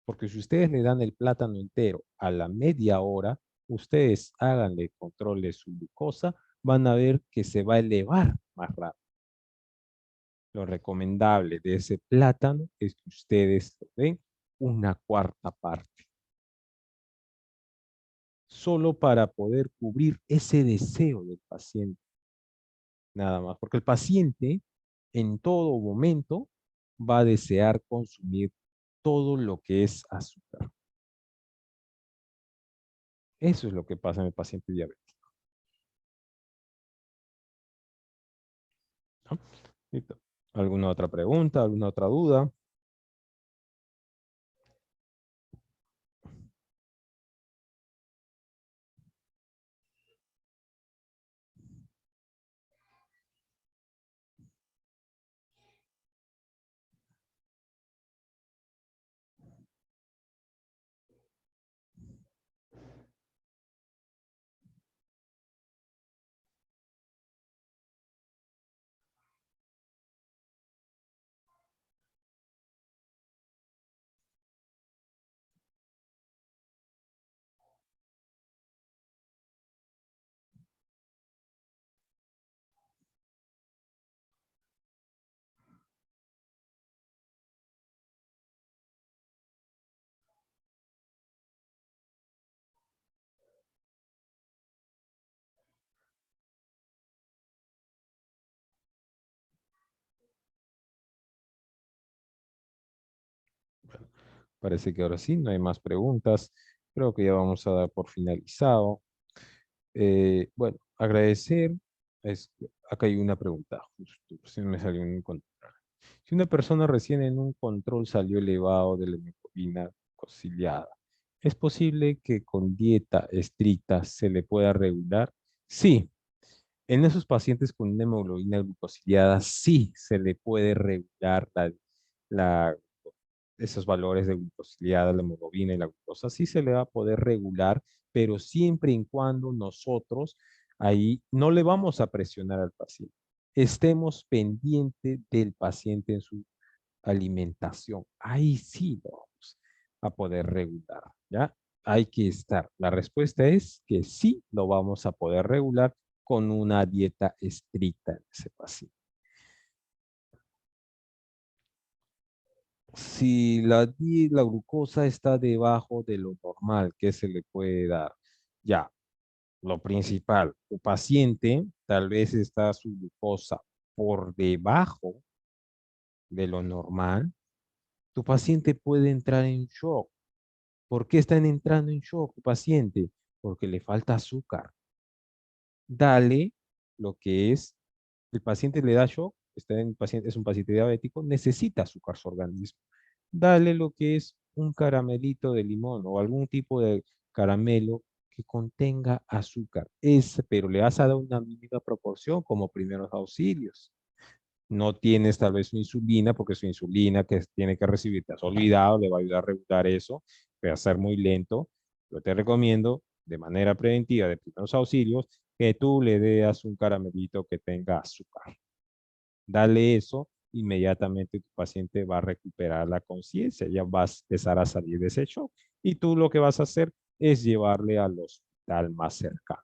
porque si ustedes le dan el plátano entero a la media hora, ustedes háganle control de su glucosa, van a ver que se va a elevar más rápido. Lo recomendable de ese plátano es que ustedes lo den una cuarta parte, solo para poder cubrir ese deseo del paciente, nada más, porque el paciente en todo momento va a desear consumir todo lo que es azúcar. Eso es lo que pasa en el paciente diabético, ¿no? Listo. ¿Alguna otra pregunta? ¿Alguna otra duda? Bueno, parece que ahora sí, no hay más preguntas. Creo que ya vamos a dar por finalizado. Bueno, agradecer. Es, acá hay una pregunta, justo, se me salió un control. Si una persona recién en un control salió elevado de la hemoglobina conciliada, ¿es posible que con dieta estricta se le pueda regular? Sí, en esos pacientes con una hemoglobina glucosiliada sí se le puede regular la esos valores de glucosiliada, la hemoglobina y la glucosa, sí se le va a poder regular, pero siempre y cuando nosotros ahí no le vamos a presionar al paciente. Estemos pendientes del paciente en su alimentación. Ahí sí lo vamos a poder regular, ¿ya? hay que estar. La respuesta es que sí lo vamos a poder regular con una dieta estricta en ese paciente. Si la glucosa está debajo de lo normal, ¿qué se le puede dar? Ya, lo principal, tu paciente tal vez está su glucosa por debajo de lo normal, tu paciente puede entrar en shock. ¿Por qué están entrando en shock, tu paciente? Porque le falta azúcar. Dale lo que es, el paciente le da shock, es un paciente diabético, necesita azúcar su organismo. Dale lo que es un caramelito de limón o algún tipo de caramelo que contenga azúcar. Pero le vas a dar una mínima proporción como primeros auxilios. No tienes tal vez su insulina, porque su insulina que tiene que recibir, te has olvidado, le va a ayudar a regular eso, va a ser muy lento. Yo te recomiendo de manera preventiva de primeros auxilios que tú le des un caramelito que tenga azúcar. Dale eso, inmediatamente tu paciente va a recuperar la conciencia, ya va a empezar a salir de ese shock y tú lo que vas a hacer es llevarle al hospital más cercano.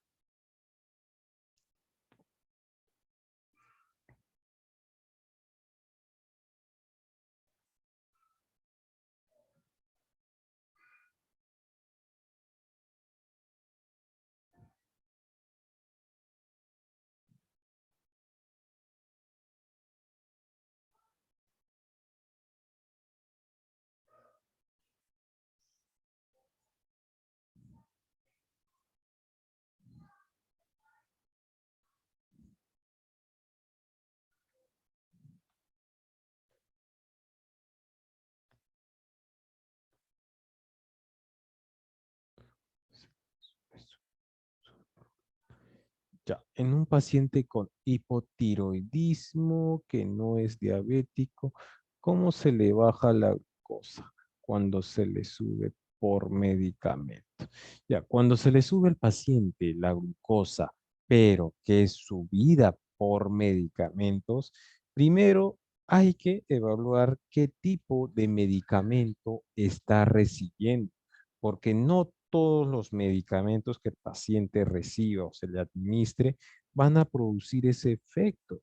Ya, en un paciente con hipotiroidismo que no es diabético, ¿cómo se le baja la glucosa cuando se le sube por medicamento? Ya, cuando se le sube al paciente la glucosa, pero que es subida por medicamentos, primero hay que evaluar qué tipo de medicamento está recibiendo, porque no todos los medicamentos que el paciente reciba o se le administre van a producir ese efecto.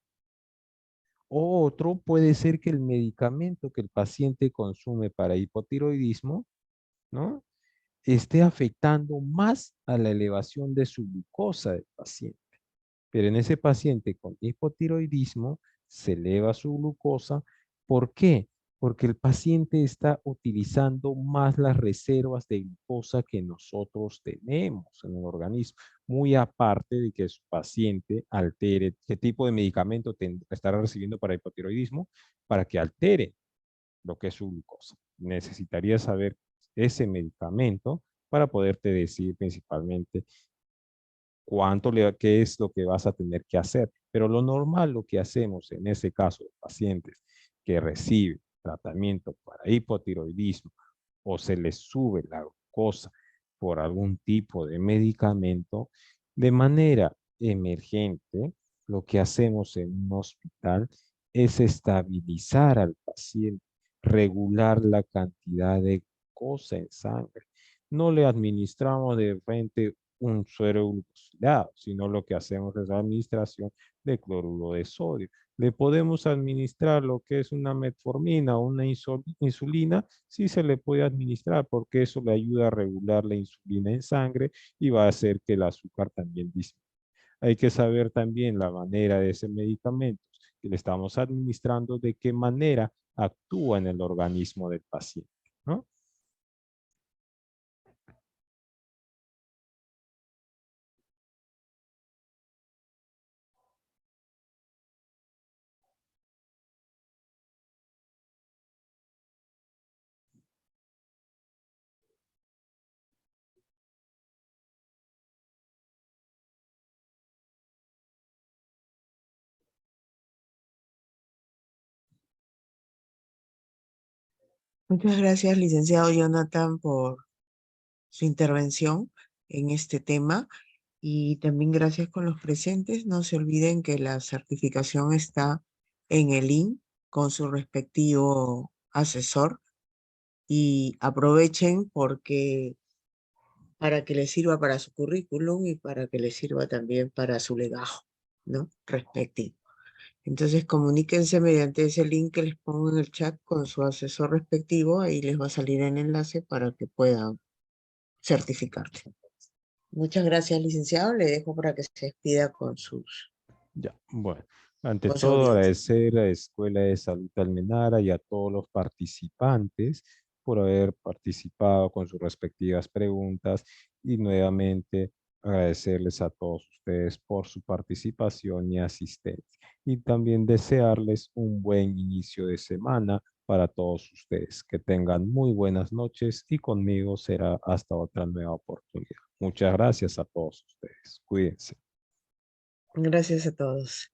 O otro puede ser que el medicamento que el paciente consume para hipotiroidismo, ¿no?, esté afectando más a la elevación de su glucosa del paciente. Pero en ese paciente con hipotiroidismo se eleva su glucosa. ¿Por qué? Porque el paciente está utilizando más las reservas de glucosa que nosotros tenemos en el organismo. Muy aparte de que su paciente altere qué tipo de medicamento estará recibiendo para hipotiroidismo, para que altere lo que es su glucosa. Necesitaría saber ese medicamento para poderte decir principalmente qué es lo que vas a tener que hacer. Pero lo normal, lo que hacemos en ese caso de pacientes que reciben tratamiento para hipotiroidismo o se les sube la glucosa por algún tipo de medicamento, de manera emergente, lo que hacemos en un hospital es estabilizar al paciente, regular la cantidad de glucosa en sangre. No le administramos de frente un suero glucosilado, sino lo que hacemos es la administración de cloruro de sodio. Le podemos administrar lo que es una metformina o una insulina, sí se le puede administrar porque eso le ayuda a regular la insulina en sangre y va a hacer que el azúcar también disminuya. Hay que saber también la manera de ese medicamento que le estamos administrando, de qué manera actúa en el organismo del paciente, ¿no? Muchas gracias, licenciado Jonathan, por su intervención en este tema y también gracias con los presentes. No se olviden que la certificación está en el link con su respectivo asesor y aprovechen porque para que le sirva para su currículum y para que le sirva también para su legajo, ¿no? Respectivo. Entonces comuníquense mediante ese link que les pongo en el chat con su asesor respectivo, ahí les va a salir el enlace para que puedan certificarse. Muchas gracias, licenciado. Le dejo para que se despida Ya, bueno. Ante con su todo, audiencia. agradecer a la Escuela de Salud Almenara y a todos los participantes por haber participado con sus respectivas preguntas y nuevamente agradecerles a todos ustedes por su participación y asistencia. Y también desearles un buen inicio de semana para todos ustedes. Que tengan muy buenas noches y conmigo será hasta otra nueva oportunidad. Muchas gracias a todos ustedes. Cuídense. Gracias a todos.